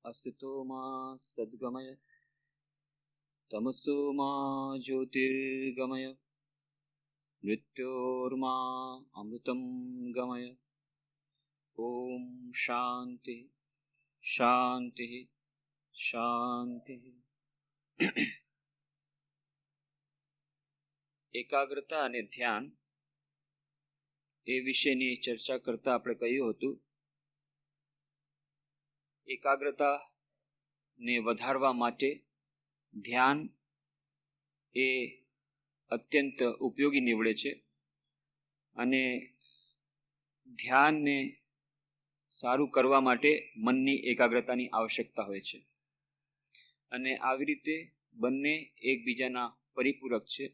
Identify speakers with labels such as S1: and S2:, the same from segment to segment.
S1: असतो मा सद्गमय तमसो मा ज्योतिर्गमय मृत्योर्मा अमृतं गमय। ओम शांति शांति शांति। એકાગ્રતા અને ધ્યાન એ વિશેની ચર્ચા કરતા આપણે કહ્યું હતું એકાગ્રતાને વધારવા માટે ધ્યાન એ અત્યંત ઉપયોગી નીવડે છે અને ધ્યાનને સારું કરવા માટે મનની એકાગ્રતાની આવશ્યકતા હોય છે અને આવી રીતે બંને એકબીજાના પરિપૂરક છે।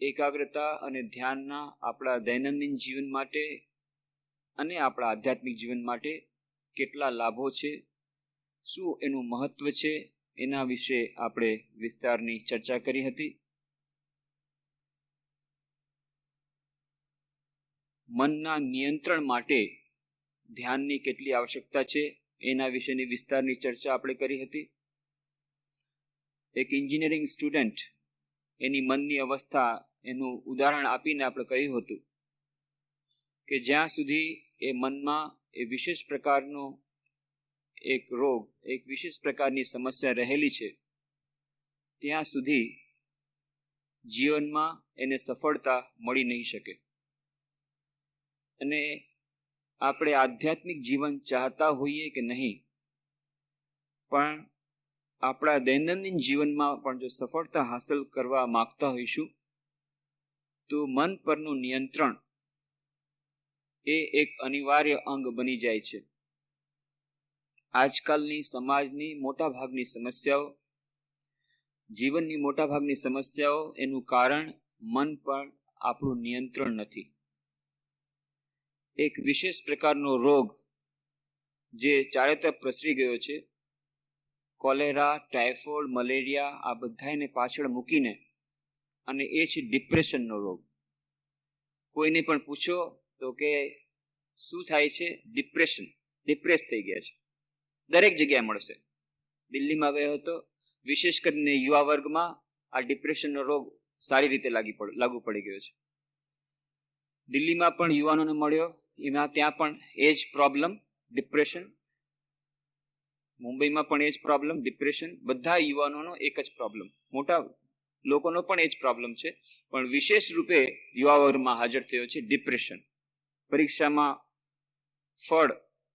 S1: એકાગ્રતા અને ધ્યાનના આપણા દૈનંદિન જીવન માટે અને આપણા આધ્યાત્મિક જીવન માટે કેટલા લાભો છે, શું એનું મહત્વ છે, એના વિશે આપણે વિસ્તારની ચર્ચા કરી હતી। મનના નિયંત્રણ માટે ધ્યાનની કેટલી આવશ્યકતા છે એના વિશેની વિસ્તારની ચર્ચા આપણે કરી હતી। એક એન્જિનિયરિંગ સ્ટુડન્ટ એની મનની અવસ્થા એનું ઉદાહરણ આપીને આપણે કહ્યું હતું કે જ્યાં સુધી એ મનમાં એ વિશેષ પ્રકારનો એક રોગ, એક વિશેષ પ્રકારની સમસ્યા રહેલી છે ત્યાં સુધી જીવનમાં એને સફળતા મળી નહીં શકે। અને આપણે આધ્યાત્મિક જીવન ચાહતા હોઈએ કે નહીં, પણ આપણા દૈનંદિન જીવનમાં પણ જો સફળતા હાંસલ કરવા માંગતા હોઈશું તો મન પરનું નિયંત્રણ એ એક અનિવાર્ય અંગ બની જાય છે। આજકાલની સમાજની મોટા ભાગની સમસ્યાઓ, જીવનની મોટા ભાગની સમસ્યાઓ એનું કારણ મન પર આપણું નિયંત્રણ નથી। એક વિશેષ પ્રકારનો રોગ જે ચારે તરફ પ્રસરી ગયો છે, કોલેરા, ટાઇફોઇડ, મલેરિયા, આ બધાને પાછળ મૂકીને, અને એ છે ડિપ્રેશનનો રોગ। કોઈને પણ પૂછો તો કે શું થાય છે? ડિપ્રેસ થઈ ગયા છે, દરેક જગ્યાએ મળશે। દિલ્હીમાં ગયો હતો, વિશેષ કરીને યુવા વર્ગમાં આ ડિપ્રેશનનો રોગ સારી રીતે લાગુ પડી ગયો છે। દિલ્હીમાં પણ યુવાનોને મળ્યો, એમાં ત્યાં પણ એ જ પ્રોબ્લેમ ડિપ્રેશન, મુંબઈમાં પણ એ જ પ્રોબ્લેમ ડિપ્રેશન, બધા યુવાનોનો એક જ પ્રોબ્લેમ, મોટા લોકોનો પણ એ જ પ્રોબ્લેમ છે, પણ વિશેષ રૂપે યુવા વર્ગમાં હાજર થયો છે ડિપ્રેશન। પરીક્ષામાં ફળ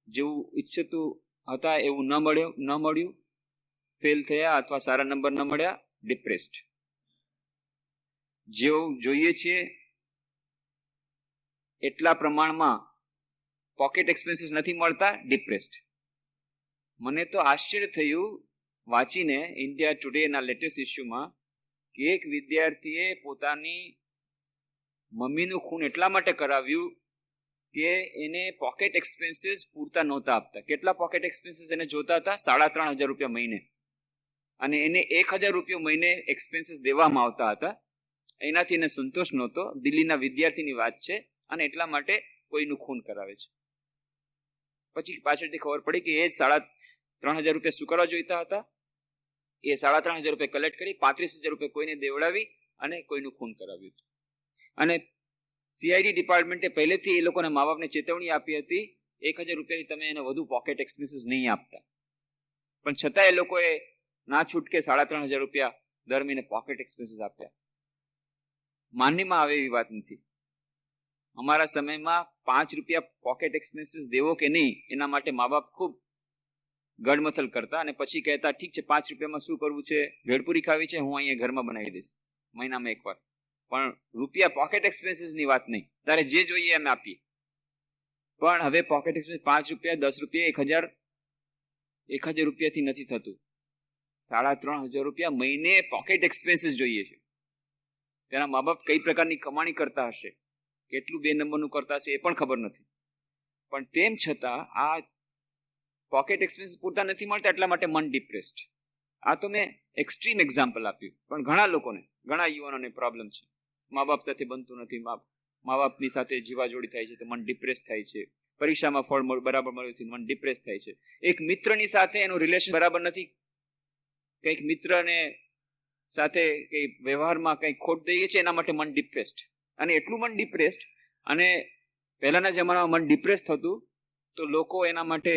S1: જેવું ઈચ્છતું હતા એવું ન મળ્યું, ફેલ થયા અથવા સારા નંબર ન મળ્યા, ડિપ્રેસ્ડ। જેવું જોઈએ છે એટલા પ્રમાણમાં પોકેટ એક્સપેન્સીસ નથી મળતા, ડિપ્રેસ્ડ। મને તો આશ્ચર્ય થયું વાંચીને ઇન્ડિયા ટુડેના લેટેસ્ટ ઇસ્યુમાં કે એક વિદ્યાર્થીએ પોતાની મમ્મીનું ખૂન એટલા માટે કરાવ્યું કે એને પોકેટ એક્સપેન્સીસ પૂરતા નહોતા આપતા। કેટલા પોકેટ એક્સપેન્સીસ એને જોતા હતા? 3,500 રૂપિયા મહિને, અને એને 1,000 રૂપિયા મહિને એક્સપેન્સીસ દેવામાં આવતા હતા। એનાથી એને સંતોષ નહોતો, દિલ્હીના વિદ્યાર્થીની વાત છે, અને એટલા માટે કોઈનું ખૂન કરાવે છે। પછી પાછળથી ખબર પડી કે એ 3,500 રૂપિયા શું કરવા જોઈતા હતા? એ 3,500 રૂપિયા કલેક્ટ કરી 35,000 રૂપિયા કોઈને દેવડાવી અને કોઈનું ખૂન કરાવ્યું હતું। અને સીઆઈડી ડિપાર્ટમેન્ટે પહેલેથી એ લોકોને મા બાપને ચેતવણી આપી હતી 1,000 રૂપિયાથી તમે એને વધુ પોકેટ એક્સપેન્સીસ નહીં આપતા, પણ છતાં એ લોકોએ ના છૂટકે 3,500 રૂપિયા દર મહિને પોકેટ એક્સપેન્સીસ આપ્યા। માનનીમાં આવે એવી વાત નથી। અમારા સમયમાં 5 રૂપિયા પોકેટ એક્સપેન્સીસ દેવો કે નહીં એના માટે મા બાપ ખૂબ ગડમથલ કરતા, અને પછી કહેતા ઠીક છે 5 રૂપિયામાં શું કરવું છે, ભેળપુરી ખાવી છે, હું અહીંયા ઘરમાં બનાવી દઈશ મહિનામાં એકવાર, પણ રૂપિયા પોકેટ એક્સપેન્સીસની વાત નહીં, તારે જે જોઈએ એમ આપીએ। પણ હવે પોકેટ એક્સપેન્સ 5 રૂપિયા, 10 રૂપિયા, 1,000 રૂપિયાથી નથી થતું, 3,500 રૂપિયા મહિને પોકેટ એક્સપેન્સીસ જોઈએ છે। તેના મા બાપ કઈ પ્રકારની કમાણી કરતા હશે, કેટલું 2 નંબરનું કરતા હશે એ પણ ખબર નથી, પણ તેમ છતાં આ પોકેટ એક્સપેન્સીસ પૂરતા નથી મળતા, એટલા માટે મન ડિપ્રેસ્ડ। આ તો મેં એક્સ્ટ્રીમ એક્ઝામ્પલ આપ્યું, પણ ઘણા લોકોને, ઘણા યુવાનોને પ્રોબ્લેમ છે, મા બાપ સાથે બનતું નથી, મા બાપની સાથે જીવાજોડી થાય છે તો મન ડિપ્રેસ થાય છે, પરીક્ષામાં ફળ બરાબર મળ્યું નથી, મન ડિપ્રેસ થાય છે. એક મિત્રની સાથે એનું રિલેશન બરાબર નથી, કંઈક મિત્રને સાથે કઈ વ્યવહારમાં કંઈક ખોટ થઈ ગઈ છે, એના માટે મન ડિપ્રેસ્ડ. અને એટલું મન ડિપ્રેસ્ડ, અને પહેલાના જમાનામાં મન ડિપ્રેસ થતું તો લોકો એના માટે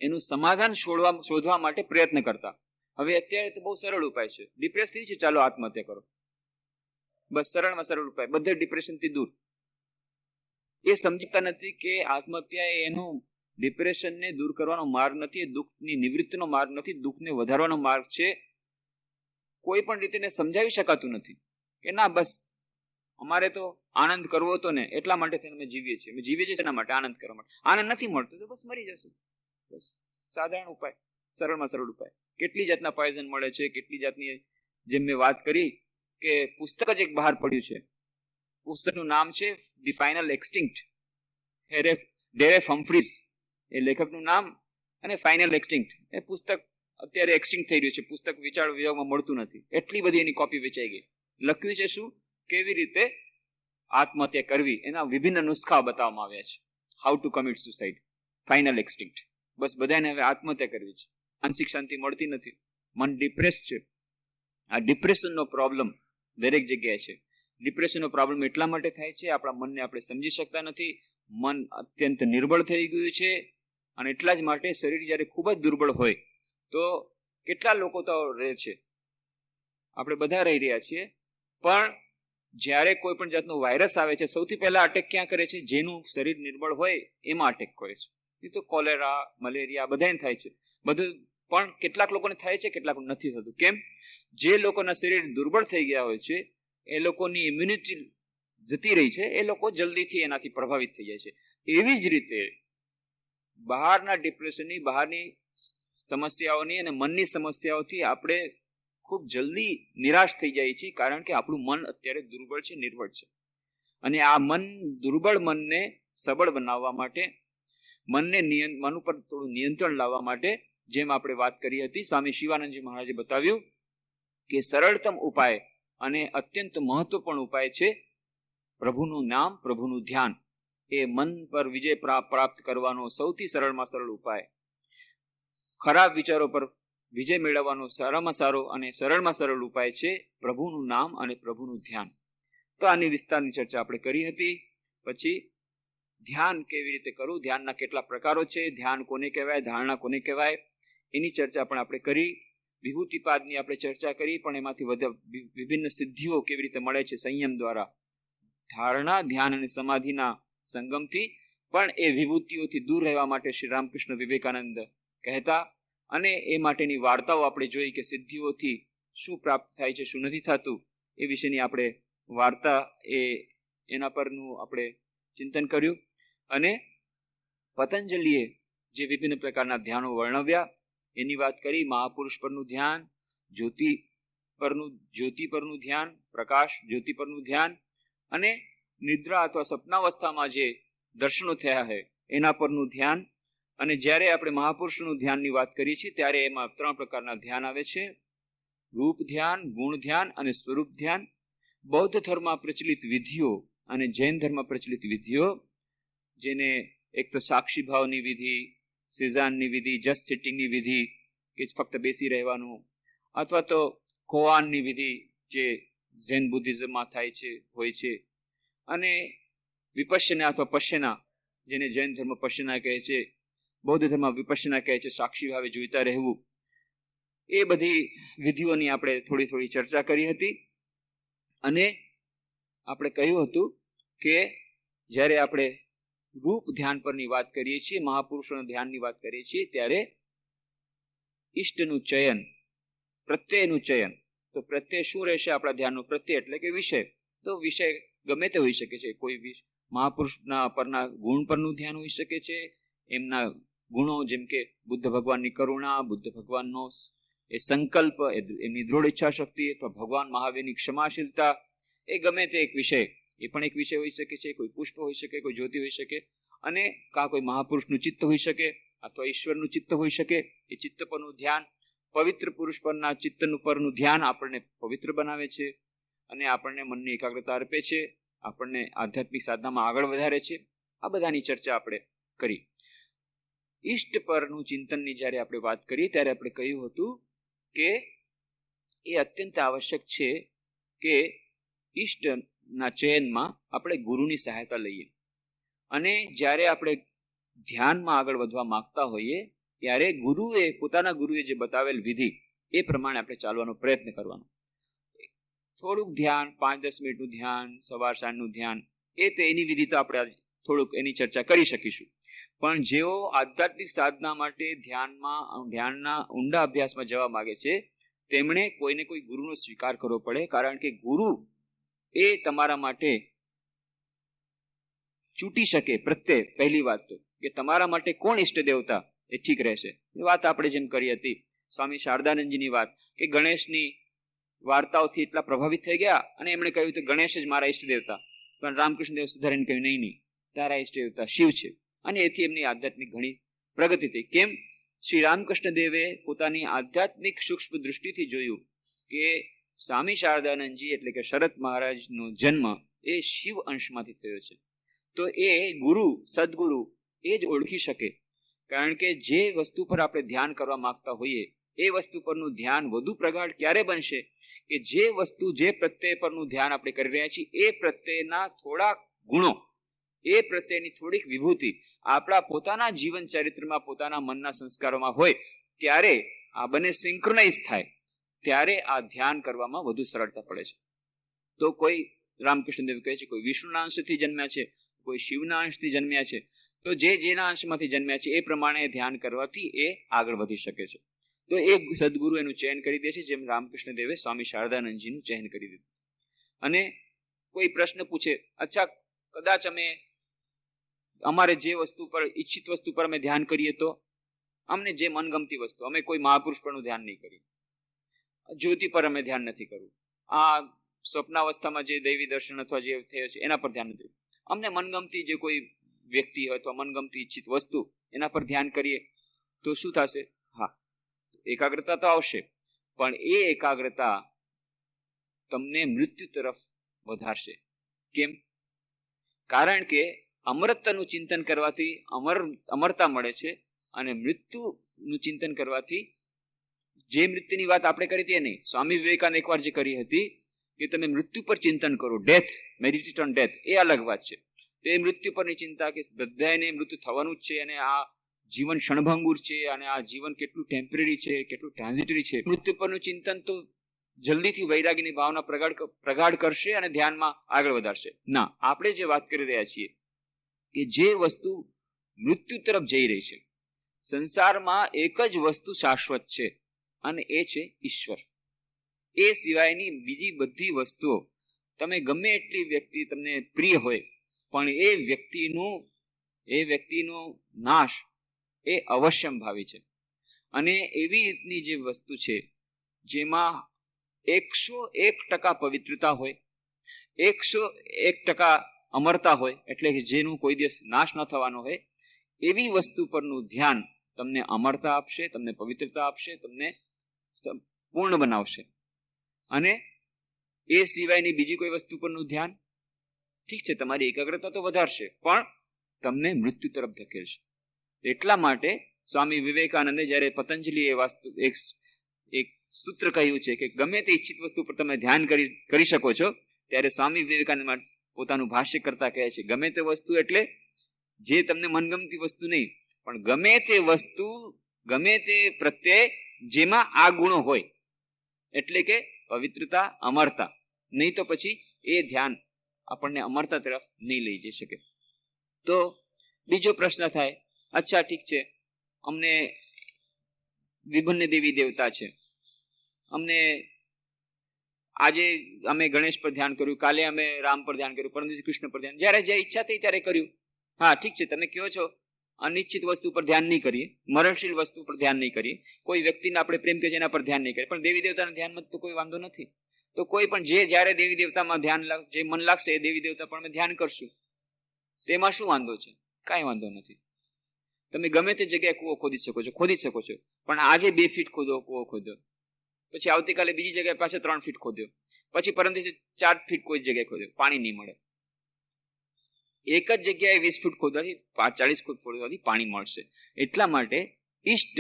S1: એનું સમાધાન શોધવા માટે પ્રયત્ન કરતા. હવે અત્યારે તો બહુ સરળ ઉપાય છે. ડિપ્રેસ થઈ છે, ચાલો આત્મહત્યા કરો, બસ સરળમાં સરળ ઉપાય, બધે ડિપ્રેશનથી દૂર. એ સમજતા નથી કે આત્મહત્યા એ એનું ડિપ્રેશનને દૂર કરવાનો માર્ગ નથી, એ દુઃખની નિવૃત્તિનો માર્ગ નથી, દુઃખને વધારવાનો માર્ગ છે. કોઈ પણ રીતે એને સમજાવી શકાતું નથી કે ના બસ અમારે તો આનંદ કરવો હતો ને, એટલા માટે અમે જીવીએ છીએ. અમે જીવીએ છીએ એના માટે, આનંદ કરવા માટે. આનંદ નથી મળતો તો બસ મરી જશે. બસ સાધારણ ઉપાય, સરળમાં સરળ ઉપાય. કેટલી જાતના પોઈઝન મળે છે, કેટલી જાતની, જેમ મેં વાત કરી કે પુસ્તક જ એક બહાર પડ્યું છે. પુસ્તકનું નામ છે ધી ફાઇનલ એક્સટિંક્ટ, ડેરેફ હમ્ફ્રીઝ એ લેખકનું નામ, અને ફાઇનલ એક્સટિંક્ટ એ પુસ્તક અત્યારે એક્સટિંક્ટ થઈ રહ્યું છે. પુસ્તક વિચાર વિભાગમાં મળતું નથી, એટલી બધી એની કોપી વેચાઈ ગઈ. લખ્યું છે શું, કેવી રીતે આત્મહત્યા કરવી, એના વિભિન્ન નુસ્ખા બતાવવામાં આવ્યા છે. How to commit suicide, final extinct. બસ બધાને હવે આત્મહત્યા કરવી છે, માનસિક શાંતિ મળતી નથી, મન ડિપ્રેસ છે. આ ડિપ્રેશનનો પ્રોબ્લેમ દરેક જગ્યાએ છે. ડિપ્રેશનનો પ્રોબ્લેમ એટલા માટે થાય છે, આપણા મનને આપણે સમજી શકતા નથી, મન અત્યંત નિર્બળ થઈ ગયું છે. અને એટલા જ માટે શરીર જ્યારે ખૂબ જ દુર્બળ હોય તો કેટલા લોકો તો રહે છે, આપણે બધા રહી રહ્યા છીએ, પણ જ્યારે કોઈ પણ જાતનો વાયરસ આવે છે, સૌથી પહેલા અટેક ક્યાં કરે છે? જેનું શરીર નિર્બળ હોય એમાં અટેક કરે છે. એ તો કોલેરા, મલેરિયા બધાને થાય છે, બધું. પણ કેટલાક લોકોને થાય છે, કેટલાક નથી થતું. કેમ? જે લોકોના શરીર દુર્બળ થઈ ગયા હોય છે, એ લોકોની ઇમ્યુનિટી જતી રહી છે, એ લોકો જલ્દીથી એનાથી પ્રભાવિત થઈ જાય છે. એવી જ રીતે બહારના ડિપ્રેશનની, બહારની સમસ્યાઓની અને મનની સમસ્યાઓથી આપણે ખૂબ જલ્દી નિરાશ થઈ જાય છે, કારણ કે આપણું મન અત્યારે દુર્બળ છે, નિર્બળ છે. અને આ દુર્બળ મનને સબળ બનાવવા માટે, મન ઉપર થોડું નિયંત્રણ લાવવા માટે, જેમ આપણે વાત કરી હતી, સ્વામી શિવાનંદજી મહારાજે બતાવ્યું કે સરળતમ ઉપાય અને અત્યંત મહત્વપૂર્ણ ઉપાય છે પ્રભુનું નામ, પ્રભુનું ધ્યાન. એ મન પર વિજય પ્રાપ્ત કરવાનો સૌથી સરળમાં સરળ ઉપાય. ખરાબ વિચારો પર વિજય મેળવવાનો સારામાં સારો અને સરળમાં સરળ ઉપાય છે પ્રભુનું નામ અને પ્રભુનું ધ્યાન. તો આની વિસ્તારની ચર્ચા આપણે કરી હતી. પછી ધ્યાન કેવી રીતે કરવું, ધ્યાનના કેટલા પ્રકારો છે, ધ્યાન કોને કહેવાય, ધારણા કોને કહેવાય, એની ચર્ચા પણ આપણે કરી. વિભૂતિપાદની આપણે ચર્ચા કરી, પણ એમાંથી વિભિન્ન સિદ્ધિઓ કેવી રીતે મળે છે સંયમ દ્વારા. ધારણા, ધ્યાન અને સમાધિના સંગમથી પણ એ વિભૂતિઓથી દૂર રહેવા માટે શ્રી રામકૃષ્ણ વિવેકાનંદ કહેતા. અને એ માટેની વાર્તાઓ આપણે જોઈ કે સિદ્ધિઓથી શું પ્રાપ્ત થાય છે, શું નથી થતું, એ વિશેની આપણે વાર્તા, એના પરનું આપણે ચિંતન કર્યું. અને પતંજલિએ જે વિભિન્ન પ્રકારના ધ્યાનો વર્ણવ્યા એની વાત કરી. મહાપુરુષ પરનું ધ્યાન, જ્યોતિ પરનું ધ્યાન, પ્રકાશ જ્યોતિ પરનું ધ્યાન, અને નિદ્રા અથવા સપનાવસ્થામાં જે દર્શનો થયા છે એના પરનું ધ્યાન. અને જ્યારે આપણે મહાપુરુષનું ધ્યાનની વાત કરીએ છીએ ત્યારે એમાં 3 પ્રકારના ધ્યાન આવે છે: રૂપ ધ્યાન, ગુણ ધ્યાન અને સ્વરૂપ ધ્યાન. બૌદ્ધ ધર્મમાં પ્રચલિત વિધિઓ અને જૈન ધર્મ પ્રચલિત વિધિઓ, જેને એક તો સાક્ષી ભાવની વિધિ, સિઝાનની વિધિ, જસ્ટ સિટિંગની વિધિ કે ફક્ત બેસી રહેવાનું, અથવા તો કોઆનની વિધિ જે ઝેન બુદ્ધિઝમમાં થાય છે, હોય છે, અને વિપશ્યના અથવા પશ્યના, જેને જૈન ધર્મ પશ્યના કહે છે, બૌદ્ધ ધર્મ વિપશ્યના કહે છે, સાક્ષી ભાવે જોઈતા રહેવું. એ બધી વિધિઓની આપણે થોડી થોડી ચર્ચા કરી હતી. અને આપણે કહ્યું હતું કે જ્યારે આપણે રૂપ ધ્યાન પરની વાત કરીએ છીએ, મહાપુરુષોના ધ્યાનની વાત કરીએ છીએ, ત્યારે ઈષ્ટનું ચયન, પ્રત્યયનું ચયન. તો પ્રત્યય શું રહેશે આપણા ધ્યાનનું? પ્રત્યય એટલે કે વિષય. તો વિષય ગમે તે હોઈ શકે છે. કોઈ મહાપુરુષના પરના ગુણ પરનું ધ્યાન હોઈ શકે છે, એમના ગુણો, જેમ કે બુદ્ધ ભગવાનની કરુણા, બુદ્ધ ભગવાનનો એ સંકલ્પ, એમની દૃઢ ઈચ્છા શક્તિ, અથવા ભગવાન મહાવીરની ક્ષમાશીલતા, એ ગમે તે એક વિષય, એ પણ એક વિષય હોઈ શકે છે. કોઈ પુષ્પ હોઈ શકે, કોઈ જ્યોતિ હોઈ શકે, અને કોઈ મહાપુરુષનું ચિત્ત હોઈ શકે, અથવા ઈશ્વરનું ચિત્ત હોઈ શકે. એ ચિત્ત પરનું ધ્યાન, પવિત્ર પુરુષ પરના ચિત્તનું પરનું ધ્યાન આપણને પવિત્ર બનાવે છે અને આપણને મનની એકાગ્રતા અર્પે છે, આપણને આધ્યાત્મિક સાધનામાં આગળ વધારે છે. આ બધાની ચર્ચા આપણે કરી. ઈષ્ટ પરનું ચિંતનની જ્યારે આપણે વાત કરી ત્યારે આપણે કહ્યું હતું કે એ અત્યંત આવશ્યક છે કે ઈષ્ટના ચયનમાં આપણે ગુરુની સહાયતા લઈએ. અને જ્યારે આપણે ધ્યાનમાં આગળ વધવા માંગતા હોઈએ ત્યારે પોતાના ગુરુએ જે બતાવેલ વિધિ એ પ્રમાણે આપણે ચાલવાનો પ્રયત્ન કરવાનો. થોડુંક ધ્યાન, 5-10 મિનિટનું ધ્યાન, સવાર સાંજનું ધ્યાન, એની વિધિ તો આપણે થોડુંક એની ચર્ચા કરી શકીશું. પણ જેઓ આધ્યાત્મિક સાધના માટે ધ્યાનના ઊંડા અભ્યાસમાં જવા માંગે છે તેમણે કોઈને કોઈ ગુરુનો સ્વીકાર કરવો પડે. કારણ કે ગુરુ એ તમારા માટે ચૂંટી શકે. પ્રત્યે પહેલી વાત તો કે તમારા માટે કોણ ઈષ્ટ દેવતા એ ઠીક રહેશે. એ વાત આપણે જેમ કરી હતી સ્વામી શારદાનંદજીની વાત કે ગણેશની વાર્તાઓથી એટલા પ્રભાવિત થઈ ગયા અને એમણે કહ્યું કે ગણેશ જ મારા ઈષ્ટ દેવતા. પણ રામકૃષ્ણ દેવ સુધારીને કહ્યું નહીં, તારા ઈષ્ટ દેવતા શિવ છે. અને એથી એમની આધ્યાત્મિક ઘણી પ્રગતિ થઈ. કેમ? શ્રી રામકૃષ્ણ દેવે પોતાની આધ્યાત્મિક સૂક્ષ્મ દૃષ્ટિથી જોયું કે સ્વામી શારદાનંદજી એટલે કે શરત મહારાજનો જન્મ એ શિવ અંશમાંથી થયો છે. તો એ ગુરુ, સદગુરુ એ જ ઓળખી શકે. કારણ કે જે વસ્તુ પર આપણે ધ્યાન કરવા માંગતા હોઈએ એ વસ્તુ પરનું ધ્યાન વધુ પ્રગાઢ ક્યારે બનશે કે જે પ્રત્યય પરનું ધ્યાન આપણે કરી રહ્યા છીએ એ પ્રત્યેના થોડા ગુણો, એ પ્રત્યેની થોડીક વિભૂતિ આપણા પોતાના જીવન ચરિત્રમાં, પોતાના મનના સંસ્કારોમાં હોય ત્યારે આ બંને સિંક્રોનાઇઝ થાય ત્યારે આ ધ્યાન કરવામાં વધુ સરળતા પડે છે. તો કોઈ રામકૃષ્ણ દેવ કહે છે કોઈ વિષ્ણુના અંશથી જન્મ્યા છે, કોઈ શિવના અંશથી જન્મ્યા છે. તો જેના અંશમાંથી જન્મ્યા છે એ પ્રમાણે ધ્યાન કરવાથી એ આગળ વધી શકે છે. તો એ સદગુરુ એનું ચયન કરી દે છે, જેમ રામકૃષ્ણ દેવે સ્વામી શારદાનંદજીનું ચયન કરી દીધું. અને કોઈ પ્રશ્ન પૂછે, અચ્છા કદાચ અમારે જે વસ્તુ પર, ઈચ્છિત વસ્તુ પર અમે ધ્યાન કરીએ તો અમને જે મનગમતી વસ્તુ, અમે કોઈ મહાપુરુષ પરનું ધ્યાન નહીં કરીએ, જ્યોતિ પર અમે ધ્યાન નથી કરવું, આ સ્વપ્નાવસ્થામાં જે દૈવી દર્શન અથવા જે થયો છે એના પર ધ્યાન નથી, અમને મનગમતી જે કોઈ વ્યક્તિ હોય અથવા મનગમતી ઈચ્છિત વસ્તુ એના પર ધ્યાન કરીએ તો શું થશે? હા, એકાગ્રતા તો આવશે, પણ એ એકાગ્રતા તમને મૃત્યુ તરફ વધારશે. કેમ? કારણ કે અમરત્વનું ચિંતન કરવાથી અમરતા મળે છે અને મૃત્યુનું ચિંતન કરવાથી, જે મૃત્યુની વાત આપણે કરી હતી નહીં, સ્વામી વિવેકાનંદ એકવાર જે કરી હતી કે તમે મૃત્યુ પર ચિંતન કરો, ડેથ, મેડિટેટ ઓન ડેથ, એ અલગ વાત છે. તો એ મૃત્યુ પરની ચિંતા કે બધાને મૃત્યુ થવાનું જ છે અને આ જીવન ક્ષણભંગુર છે અને આ જીવન કેટલું ટેમ્પરરી છે, કેટલું ટ્રાન્ઝિટરી છે, મૃત્યુ પરનું ચિંતન તો જલ્દીથી વૈરાગીની ભાવના પ્રગાઢ કરશે અને ધ્યાનમાં આગળ વધારશે. ના, આપણે જે વાત કરી રહ્યા છીએ કે જે વસ્તુ મૃત્યુ તરફ જઈ રહી છે, સંસારમાં એક જ વસ્તુ શાશ્વત છે અને એ છે ઈશ્વર. એ સિવાયની બીજી બધી વસ્તુઓ, તમે ગમે એટલી વ્યક્તિ તમને પ્રિય હોય પણ એ વ્યક્તિનો નાશ એ અવશ્યંભાવી છે. અને એવી રીતની જે વસ્તુ છે જેમાં 101% પવિત્રતા હોય, 101% અમરતા હોય, એટલે કે જેનું કોઈ દિવસ નાશ ન થવાનો હોય, એવી વસ્તુ પરનું ધ્યાન તમને અમરતા આપશે, તમને પવિત્રતા આપશે, તમને પૂર્ણ બનાવશે. અને એ સિવાયની બીજી કોઈ વસ્તુ પરનું ધ્યાન, ઠીક છે, તમારી એકાગ્રતા તો વધારશે પણ તમને મૃત્યુ તરફ ધકેલશે. એટલા માટે સ્વામી વિવેકાનંદે જ્યારે પતંજલિએ એક સૂત્ર કહ્યું છે કે ગમે તે ઈચ્છિત વસ્તુ પર તમે ધ્યાન કરી શકો છો, ત્યારે સ્વામી વિવેકાનંદ પોતાનું ભાષ્ય કરતા કહે છે ગમે તે વસ્તુ એટલે જે તમને મનગમતી વસ્તુ નહીં, પણ ગમે તે વસ્તુ, ગમે તે પ્રત્યે જેમાં આ ગુણો હોય, એટલે કે પવિત્રતા, અમરતા. નહીં તો પછી એ ધ્યાન આપણને અમરતા તરફ નહીં લઈ જઈ શકે. તો બીજો પ્રશ્ન થાય, અચ્છા ઠીક છે, અમને વિભિન્ન દેવી દેવતા છે, અમને આજે અમે ગણેશ પર ધ્યાન કર્યું, કાલે અમે રામ પર ધ્યાન કર્યું, પરંતુ કૃષ્ણ પર ધ્યાન, જ્યારે જે ઈચ્છા થઈ ત્યારે કર્યું. હા ઠીક છે, તમે કહો છો અનિશ્ચિત વસ્તુ પર ધ્યાન નહીં કરીએ, મરણશીલ વસ્તુ પર ધ્યાન નહીં કરીએ, કોઈ વ્યક્તિને આપણે પ્રેમ કે જેના પર ધ્યાન નહીં કરીએ, પણ દેવી દેવતાના ધ્યાનમાં તો કોઈ વાંધો નથી. તો કોઈ પણ જ્યારે દેવી દેવતામાં ધ્યાન જે મન લાગશે એ દેવી દેવતા પણ અમે ધ્યાન કરશું, તેમાં શું વાંધો છે? કાંઈ વાંધો નથી. તમે ગમે તે જગ્યાએ કૂવો ખોદી શકો છો, પણ આજે 2 ફીટ કૂવો ખોદ્યો, પછી આવતીકાલે બીજી જગ્યાએ પાછા 3 ફીટ ખોદ્યો, પછી પરમ દિવસે 4 ફીટ કોઈ જગ્યાએ ખોદ્યો, પાણી નહીં મળે. એક જ જગ્યાએ 20 ફૂટ ખોદવાથી 40 ફૂટ ખોદવાથી પાણી મળશે. એટલા માટે ઈષ્ટ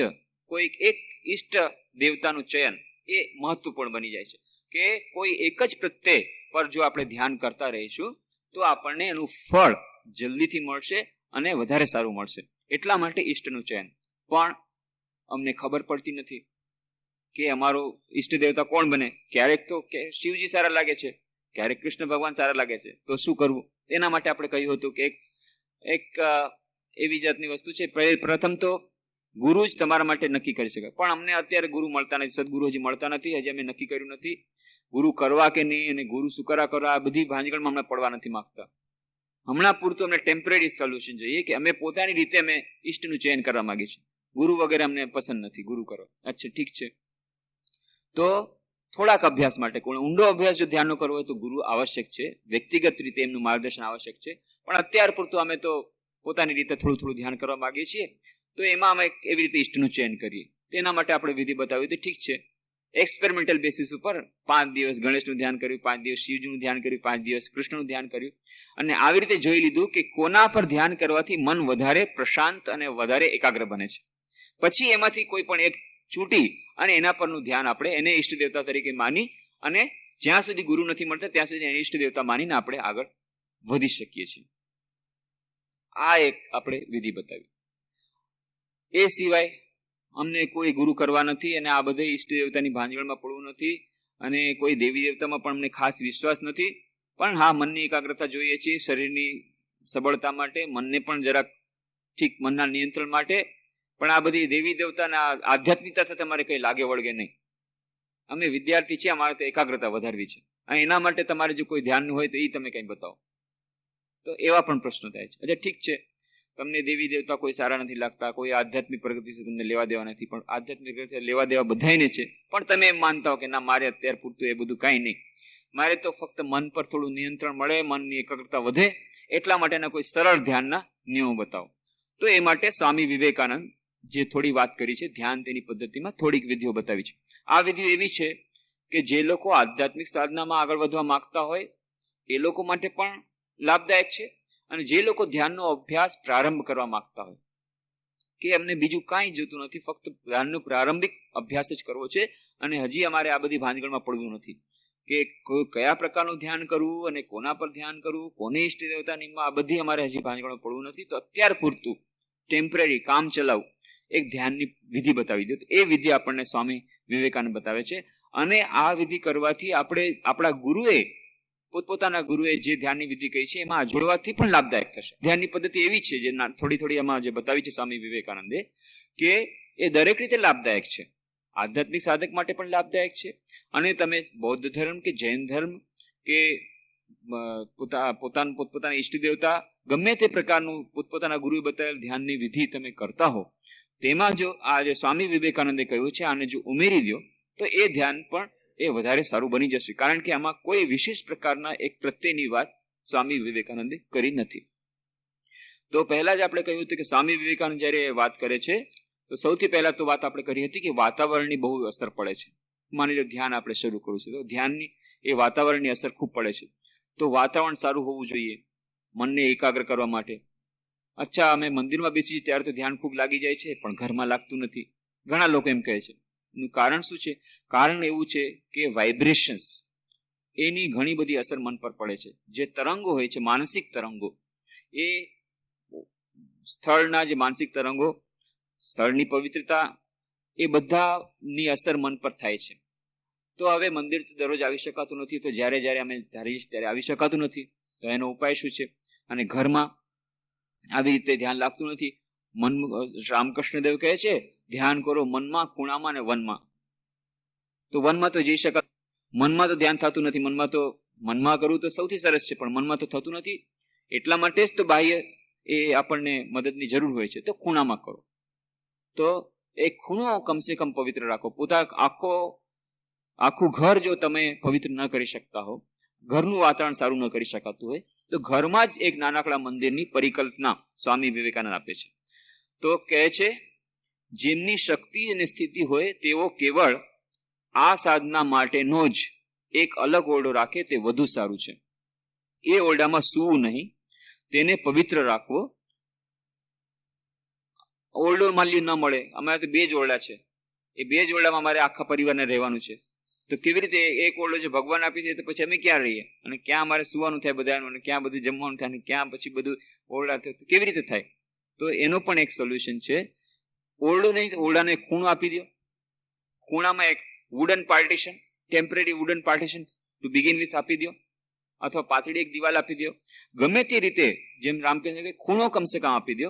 S1: કોઈ એક ઈષ્ટ દેવતાનું ચયન એ મહત્વપૂર્ણ બની જાય છે કે કોઈ એક જ પ્રત્યે પર જો આપણે ધ્યાન કરતા રહીશું તો આપણને એનું ફળ જલ્દીથી મળશે અને વધારે સારું મળશે. એટલા માટે ઈષ્ટનું ચયન. પણ અમને ખબર પડતી નથી કે અમારો ઈષ્ટ દેવતા કોણ બને. ક્યારેક તો શિવજી સારા લાગે છે, ક્યારેક કૃષ્ણ ભગવાન સારા લાગે છે, તો શું કરવું? એના માટે આપણે કહ્યું હતું કે એક એવી જાતની વસ્તુ છે, પ્રથમ તો ગુરુ જ તમારા માટે નક્કી કરી શકે. પણ અમને અત્યારે ગુરુ મળતા નથી, સદગુરુ હજી મળતા નથી, હજી અમે નક્કી કર્યું નથી ગુરુ કરવા કે નહીં, અને ગુરુ શું કરવા આ બધી ભાંજગળમાં અમને પડવા નથી માંગતા. હમણાં પૂરતું અમને ટેમ્પરરી સોલ્યુશન જોઈએ કે અમે પોતાની રીતે અમે ઈષ્ટનું ચયન કરવા માંગીએ છીએ. ગુરુ વગેરે અમને પસંદ નથી ગુરુ કરો. અચ્છા ઠીક છે, તો થોડાક અભ્યાસ માટે ઊંડો અભ્યાસ જો ધ્યાનનો કરવો હોય તો ગુરુ આવશ્યક છે, વ્યક્તિગત રીતે એમનું માર્ગદર્શન આવશ્યક છે. પણ અત્યાર પૂરતું અમે તો પોતાની રીતે થોડું થોડું ધ્યાન કરવા માંગીએ છીએ, તો એમાં અમે એવી રીતે ઈષ્ટનું ચયન કરીએ. તેના માટે આપણે વિધિ બતાવી તો ઠીક છે. એક્સપેરિમેન્ટલ બેસિસ ઉપર 5 દિવસ ગણેશનું ધ્યાન કર્યું, 5 દિવસ શિવજીનું ધ્યાન કર્યું, 5 દિવસ કૃષ્ણનું ધ્યાન કર્યું, અને આવી રીતે જોઈ લીધું કે કોના પર ધ્યાન કરવાથી મન વધારે પ્રશાંત અને વધારે એકાગ્ર બને છે. પછી એમાંથી કોઈ પણ એક છૂટી અને એના પરનું ધ્યાન આપણે એને ઈષ્ટ દેવતા તરીકે માની, અને જ્યાં સુધી ગુરુ નથી મળતા ત્યાં સુધી એને ઈષ્ટ દેવતા માનીને આપણે આગળ વધી શકીએ છીએ. આ એક આપણે વિધિ બતાવી. એ સિવાય અમને કોઈ ગુરુ કરવા નથી, અને આ બધે ઈષ્ટ દેવતાની ભાંજગળમાં પડવું નથી, અને કોઈ દેવી દેવતામાં પણ અમને ખાસ વિશ્વાસ નથી. પણ હા, મનની એકાગ્રતા જોઈએ છીએ, શરીરની સબળતા માટે, મનને પણ જરાક ઠીક મનના નિયંત્રણ માટે. પણ આ બધી દેવી દેવતાના આધ્યાત્મિકતા સાથે અમારે કઈ લાગે વળગે નહીં. અમે વિદ્યાર્થી છીએ, અમારે તો એકાગ્રતા વધારવી છે, અને એના માટે તમારે જો કોઈ ધ્યાન હોય તો એ તમે કઈ બતાવો. તો એવા પણ પ્રશ્નો થાય છે. અચ્છા ઠીક છે, તમને દેવી દેવતા કોઈ સારા નથી લાગતા, કોઈ આધ્યાત્મિક પ્રગતિ છે તમને લેવા દેવા નથી, પણ આધ્યાત્મિક પ્રગતિ લેવા દેવા બધાને છે. પણ તમે એમ માનતા હો કે ના, મારે અત્યાર પૂરતું એ બધું કાંઈ નહીં, મારે તો ફક્ત મન પર થોડું નિયંત્રણ મળે, મનની એકાગ્રતા વધે, એટલા માટેના કોઈ સરળ ધ્યાનના નિયમો બતાવો. તો એ માટે સ્વામી વિવેકાનંદ જે થોડી વાત કરી છે ધ્યાન તેની પદ્ધતિમાં થોડીક વિધિઓ બતાવી છે. આ વિધિઓ એવી છે કે જે લોકો આધ્યાત્મિક સાધનામાં આગળ વધવા માંગતા હોય એ લોકો માટે પણ લાભદાયક છે, અને જે લોકો ધ્યાનનો અભ્યાસ પ્રારંભ કરવા માંગતા હોય કે અમને બીજું કાંઈ જોતું નથી, ફક્ત ધ્યાનનો પ્રારંભિક અભ્યાસ જ કરવો છે, અને હજી અમારે આ બધી ભાંજગળમાં પડવું નથી કે કયા પ્રકારનું ધ્યાન કરવું અને કોના પર ધ્યાન કરવું, કોને ઈષ્ટ દેવતાની, આ બધી અમારે હજી ભાંજગળમાં પડવું નથી. તો અત્યાર પૂરતું ટેમ્પરરી કામ ચલાવ એક ધ્યાનની વિધિ બતાવી દો. એ વિધિ આપણને સ્વામી વિવેકાનંદ બતાવે છે, અને આ વિધિ કરવાથી આપણે આપણા ગુરુએ પોતપોતાના ગુરુએ જે ધ્યાનની વિધિ કહી છે એમાં જોડવાથી પણ લાભદાયક થશે. ધ્યાનની પદ્ધતિ એવી છે જે થોડી થોડી એમાં જે બતાવી છે સ્વામી વિવેકાનંદે, કે એ દરેક રીતે લાભદાયક છે. આધ્યાત્મિક સાધક માટે પણ લાભદાયક છે, અને તમે બૌદ્ધ ધર્મ કે જૈન ધર્મ કે પોતપોતાના ઈષ્ટ દેવતા ગમે તે પ્રકારનું પોતપોતાના ગુરુએ બતાવેલ ધ્યાનની વિધિ તમે કરતા હો, તેમાં જો આ જે સ્વામી વિવેકાનંદે કહ્યું છે આને જો ઉમેરી દો તો એ ધ્યાન પણ એ વધારે સારું બની જશે. કારણ કે આમાં કોઈ વિશેષ પ્રકારના એક પ્રત્યેની વાત સ્વામી વિવેકાનંદે કરી નથી. તો પહેલા જ આપણે કહ્યું હતું કે સ્વામી વિવેકાનંદ જયારે વાત કરે છે તો સૌથી પહેલા તો વાત આપણે કરી હતી કે વાતાવરણની બહુ અસર પડે છે. માની લો ધ્યાન આપણે શરૂ કરવું છે તો ધ્યાનની એ વાતાવરણની અસર ખૂબ પડે છે. તો વાતાવરણ સારું હોવું જોઈએ મનને એકાગ્ર કરવા માટે. અચ્છા, અમે મંદિરમાં બેસીએ ત્યારે તો ધ્યાન ખૂબ લાગી જાય છે, પણ ઘરમાં લાગતું નથી. ઘણા લોકો એમ કહે છે. એનું કારણ શું છે? કારણ એવું છે કે વાઇબ્રેશન્સ એની ઘણી બધી અસર મન પર પડે છે. જે તરંગો હોય છે, માનસિક તરંગો, એ સ્થળના જે માનસિક તરંગો, સ્થળની પવિત્રતા, એ બધાની અસર મન પર થાય છે. તો હવે મંદિર તો દરરોજ આવી શકાતું નથી, તો જ્યારે જ્યારે અમે ધારીએ છીએ ત્યારે આવી શકાતું નથી. તો એનો ઉપાય શું છે? અને ઘરમાં આવી રીતે ધ્યાન લાગતું નથી. મન રામકૃષ્ણદેવ કહે છે ધ્યાન કરો મનમાં, ખૂણામાં ને વનમાં. તો વનમાં તો જઈ શકાતું, મનમાં તો ધ્યાન થતું નથી. મનમાં કરવું તો સૌથી સરસ છે, પણ મનમાં તો થતું નથી. એટલા માટે જ તો બાહ્ય એ આપણને મદદની જરૂર હોય છે. તો ખૂણામાં કરો. તો એ ખૂણો કમસે કમ પવિત્ર રાખો. આખું ઘર જો તમે પવિત્ર ન કરી શકતા હો, ઘરનું વાતાવરણ સારું ન કરી શકાતું હોય, તો ઘરમાં જ એક નાનકડા મંદિરની પરિકલ્પના સ્વામી વિવેકાનંદ આપે છે. તો કહે છે જેમની શક્તિ અને સ્થિતિ હોય તેઓ કેવળ આ સાધના માટેનો જ એક અલગ ઓરડો રાખે તે વધુ સારું છે. એ ઓરડામાં સૂવું નહીં, તેને પવિત્ર રાખવો. ઓરડો માલ્યું ન મળે, અમારે તો 2 જ ઓરડા છે, એ 2 જ ઓરડામાં અમારે આખા પરિવારને રહેવાનું છે, તો કેવી રીતે એક ઓરડો જે ભગવાન આપી દે તો પછી અમે ક્યાં રહીએ, અને ક્યાં અમારે સુવાનું થાય બધાનું, અને ક્યાં બધું જમવાનું થાય, અને ક્યાં પછી બધું ઓરડા થાય, કેવી રીતે થાય? તો એનો પણ એક સોલ્યુશન છે. ઓરડો નહીં, ઓરડાને એક ખૂણો આપી દો, ખૂણામાં એક wooden partition, temporary wooden partition two begin with આપી દો, અથવા પાતળી એક દિવાલ આપી દો, ગમે તે રીતે જેમ રામ કહે છે કે ખૂણો કમસે કમ આપી દો.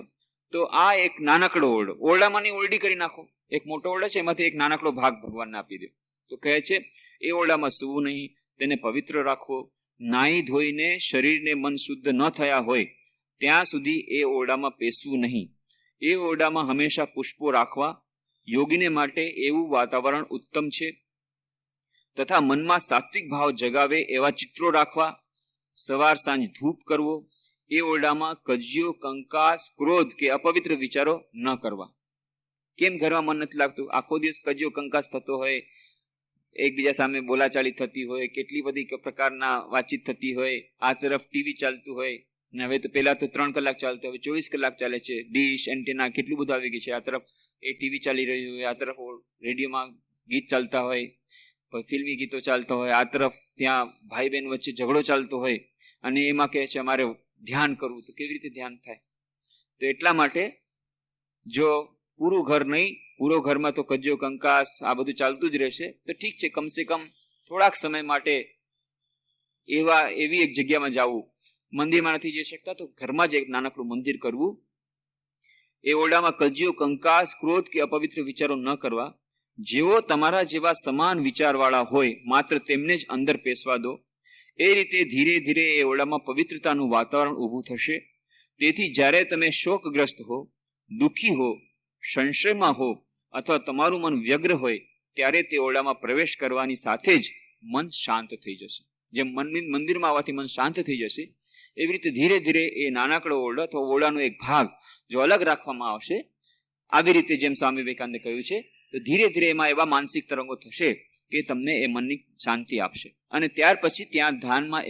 S1: તો આ એક નાનકડો ઓરડો, ઓરડામાંની ઓરડી કરી નાખો, એક મોટો ઓરડો છે એમાંથી એક નાનકડો ભાગ ભગવાનને આપી દો. તો કહે છે એ ઓરડામાં સૂવું નહીં, તેને પવિત્ર રાખવો. નાહી ધોઈને શરીરને મન શુદ્ધ ન થયા હોય ત્યાં સુધી એ ઓરડામાં પેસવું નહીં. એ ઓરડામાં હંમેશા પુષ્પો રાખવા. યોગીને માટે એવું વાતાવરણ ઉત્તમ છે. તથા મનમાં સાત્વિક ભાવ જગાવે એવા ચિત્રો રાખવા. સવાર સાંજ ધૂપ કરવો. એ ઓરડામાં કજિયો, કંકાસ, ક્રોધ કે અપવિત્ર વિચારો ન કરવા. કેમ ઘરમાં મન નથી લાગતું? આખો દિવસ કજિયો કંકાસ થતો હોય, એકબીજા સામે બોલાચાલી થતી હોય, કેટલી બધી પ્રકારના વાતચીત થતી હોય, આ તરફ ટીવી ચાલતું હોય, ને હવે તો પહેલા તો 3 કલાક ચાલતું, હવે 24 કલાક ચાલે છે. ડીશ, એન્ટેના કેટલું બધું આવી ગયું છે. આ તરફ એ ટીવી ચાલી રહ્યું હોય, આ તરફ રેડિયોમાં ગીત ચાલતા હોય, ફિલ્મી ગીતો ચાલતા હોય, આ તરફ ત્યાં ભાઈ બહેન વચ્ચે ઝઘડો ચાલતો હોય, અને એમાં કહે છે અમારે ધ્યાન કરવું. તો કેવી રીતે ધ્યાન થાય? તો એટલા માટે જો પૂરું ઘર નહીં, પૂરો ઘરમાં તો કજિયો કંકાસ આ બધું ચાલતું જ રહેશે, તો ઠીક છે, કમસે કમ થોડાક સમય માટે એવી એક જગ્યામાં જવું. મંદિરમાં નથી જઈ શકતા તો ઘરમાં જ એક નાનકડું મંદિર કરવું. એ ઓરડામાં કજિયો, કંકાસ, ક્રોધ કે અપવિત્ર વિચારો ન કરવા. જેઓ તમારા જેવા સમાન વિચારવાળા હોય માત્ર તેમને જ અંદર પેસવા દો. એ રીતે ધીરે ધીરે એ ઓરડામાં પવિત્રતાનું વાતાવરણ ઊભું થશે. તેથી જ્યારે તમે શોકગ્રસ્ત હો, દુઃખી હો, સંશયમાં હો, અથવા તમારું મન વ્યગ્ર હોય ત્યારે તે ઓરડામાં પ્રવેશ કરવાની સાથે જ મન શાંત થઈ જશે. જેમ મંદિરમાં આવવાથી મન શાંત થઈ જશે, એવી રીતે ધીરે ધીરે એ નાનકડો ઓરડો અથવા ઓરડાનો એક ભાગ જો અલગ રાખવામાં આવશે, આવી રીતે જેમ સ્વામી વિવેકાનંદે કહ્યું છે, તો ધીરે ધીરે એમાં એવા માનસિક તરંગો થશે કે તમને એ મનની શાંતિ આપશે, અને ત્યાર પછી ત્યાં ધ્યાનમાં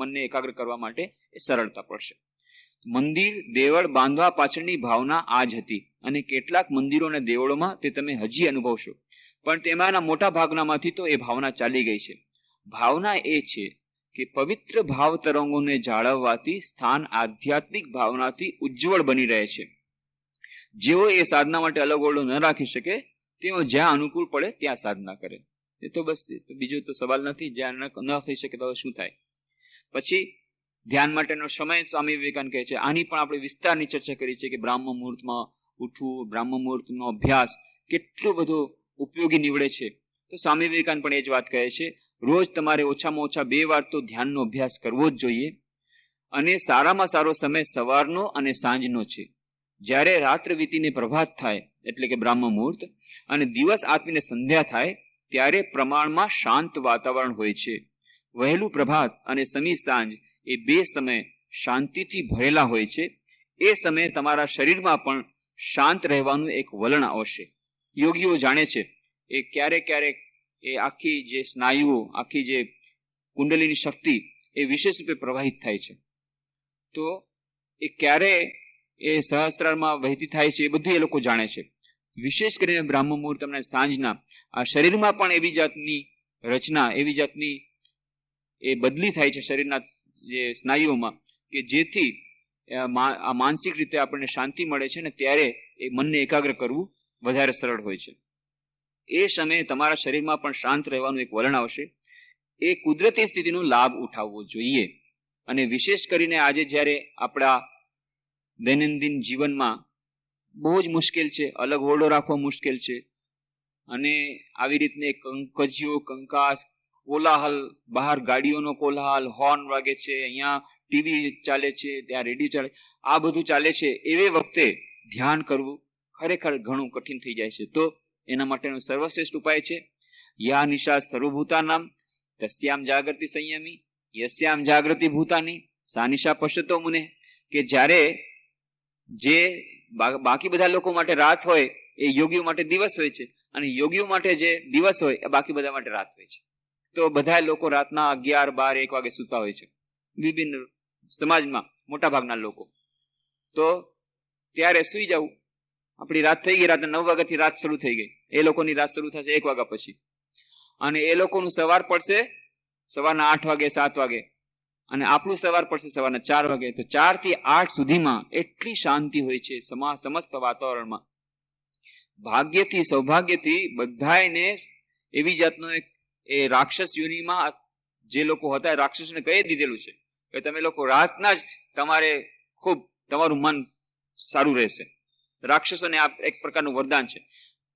S1: મનને એકાગ્ર કરવા માટે એ સરળતા પડશે. મંદિર, દેવળ બાંધવા પાછળની ભાવના આ જ હતી, અને કેટલાક મંદિરો અને દેવળોમાં તે તમે હજી અનુભવશો, પણ તેમાંના મોટા ભાગનામાંથી તો એ ભાવના ચાલી ગઈ છે. ભાવના એ છે કે પવિત્ર ભાવ તરંગોને જાળવવાથી સ્થાન આધ્યાત્મિક ભાવનાથી ઉજ્જવળ બની રહે છે. જેઓ એ સાધના માટે અલગ ઓરડો ન રાખી શકે તેઓ જ્યાં અનુકૂળ પડે ત્યાં સાધના કરે. એ તો બસ, બીજો તો સવાલ નથી. જ્યાં ન થઈ શકે તો શું થાય? પછી ધ્યાન માટેનો સમય સ્વામી વિવેકાનંદ કહે છે. આની પણ આપણે વિસ્તારની ચર્ચા કરી છે કે બ્રાહ્મ મુહૂર્તમાં ઉઠવું, બ્રાહ્મ મુહૂર્તનો અભ્યાસ કેટલો બધો ઉપયોગી નીવડે છે. તો સ્વામી વિવેકાનંદ પણ એ જ વાત કહે છે, રોજ તમારે ઓછામાં ઓછા 2 વાર તો ધ્યાનનો અભ્યાસ કરવો જ જોઈએ. અને સારામાં સારો સમય સવારનો અને સાંજનો છે. જ્યારે રાત્ર વીતીને પ્રભાત થાય એટલે કે બ્રાહ્મ મુહૂર્ત, અને દિવસ આથમીને સંધ્યા થાય ત્યારે પ્રમાણમાં શાંત વાતાવરણ હોય છે. વહેલું પ્રભાત અને સમી સાંજ એ 2 સમય શાંતિથી ભરેલા હોય છે. એ સમયે તમારા શરીરમાં પણ શાંત રહેવાનું એક વલણ આવશે. યોગીઓ જાણે છે એ ક્યારેક ક્યારેક એ આખી જે સ્નાયુઓ, આખી જે કુંડલીની શક્તિ એ વિશેષ રૂપે પ્રવાહિત થાય છે. તો એ ક્યારે એ સહસ્ત્રારમાં વહેતી થાય છે એ બધું એ લોકો જાણે છે. વિશેષ કરીને બ્રાહ્મ મુહૂર્ત અને સાંજના આ શરીરમાં પણ એવી જાતની રચના, એવી જાતની એ બદલી થાય છે શરીરના જે સ્નાયુઓમાં, કે જેથી આ માનસિક રીતે આપણને શાંતિ મળે છે, ને ત્યારે એ મનને એકાગ્ર કરવું વધારે સરળ હોય છે. એ સમયે તમારા શરીરમાં પણ શાંત રહેવાનું એક વલણ આવશે. એ કુદરતી સ્થિતિનો લાભ ઉઠાવવો જોઈએ. અને વિશેષ કરીને આજે જ્યારે આપણા દૈનંદિન જીવનમાં બહુ જ મુશ્કેલ છે, અલગ ઓરડો રાખવો મુશ્કેલ છે, અને આવી રીતને કજિયો, કંકાસ, કોલાહલ, બહાર ગાડીઓનો કોલાહલ, હોર્ન વાગે છે, અહીંયા ટીવી ચાલે છે, ત્યાં રેડિયો ચાલે, આ બધું ચાલે છે, એવે વખતે ધ્યાન કરવું ખરેખર ઘણું કઠિન થઈ જાય છે. તો એના માટેનો સર્વશ્રેષ્ઠ ઉપાય છે યા નિશા સર્વભૂતાનામ તસ્યામ જાગૃતિ સંયમી યસ્યામ જાગૃતિ ભૂતાની સા નિશા પશ્યતો મુને. કે જ્યારે જે બાકી બધા લોકો માટે રાત હોય એ યોગીઓ માટે દિવસ હોય છે, અને યોગીઓ માટે જે દિવસ હોય એ બાકી બધા માટે રાત હોય છે. તો બધા લોકો રાતના 11, 12, 1 વાગે સૂતા હોય છે. વિભિન્ન સમાજમાં મોટા ભાગના લોકો. તો ત્યારે સુઈ જવું. આપણી રાત થઈ ગઈ, રાતના 9 વાગ્યાથી રાત શરૂ થઈ ગઈ. એ લોકોની રાત શરૂ થશે 1 વાગ્યા પછી, અને એ લોકોનું સવાર પડશે સવારના 8 વાગે 7 વાગે, અને આપણું સવાર પડશે સવારના 4 વાગે. તો 4 થી 8 સુધીમાં એટલી શાંતિ હોય છે સમસ્ત વાતાવરણમાં. ભાગ્યથી સૌભાગ્યથી બધાને એવી જાતનો એક એ રાક્ષસ યોનિમાં જે લોકો હતા રાક્ષસને કહી દીધેલું છે કે તમે લોકો રાતના જ તમારે ખૂબ તમારું મન સારું રહેશે. રાક્ષસોને આ એક પ્રકારનું વરદાન છે.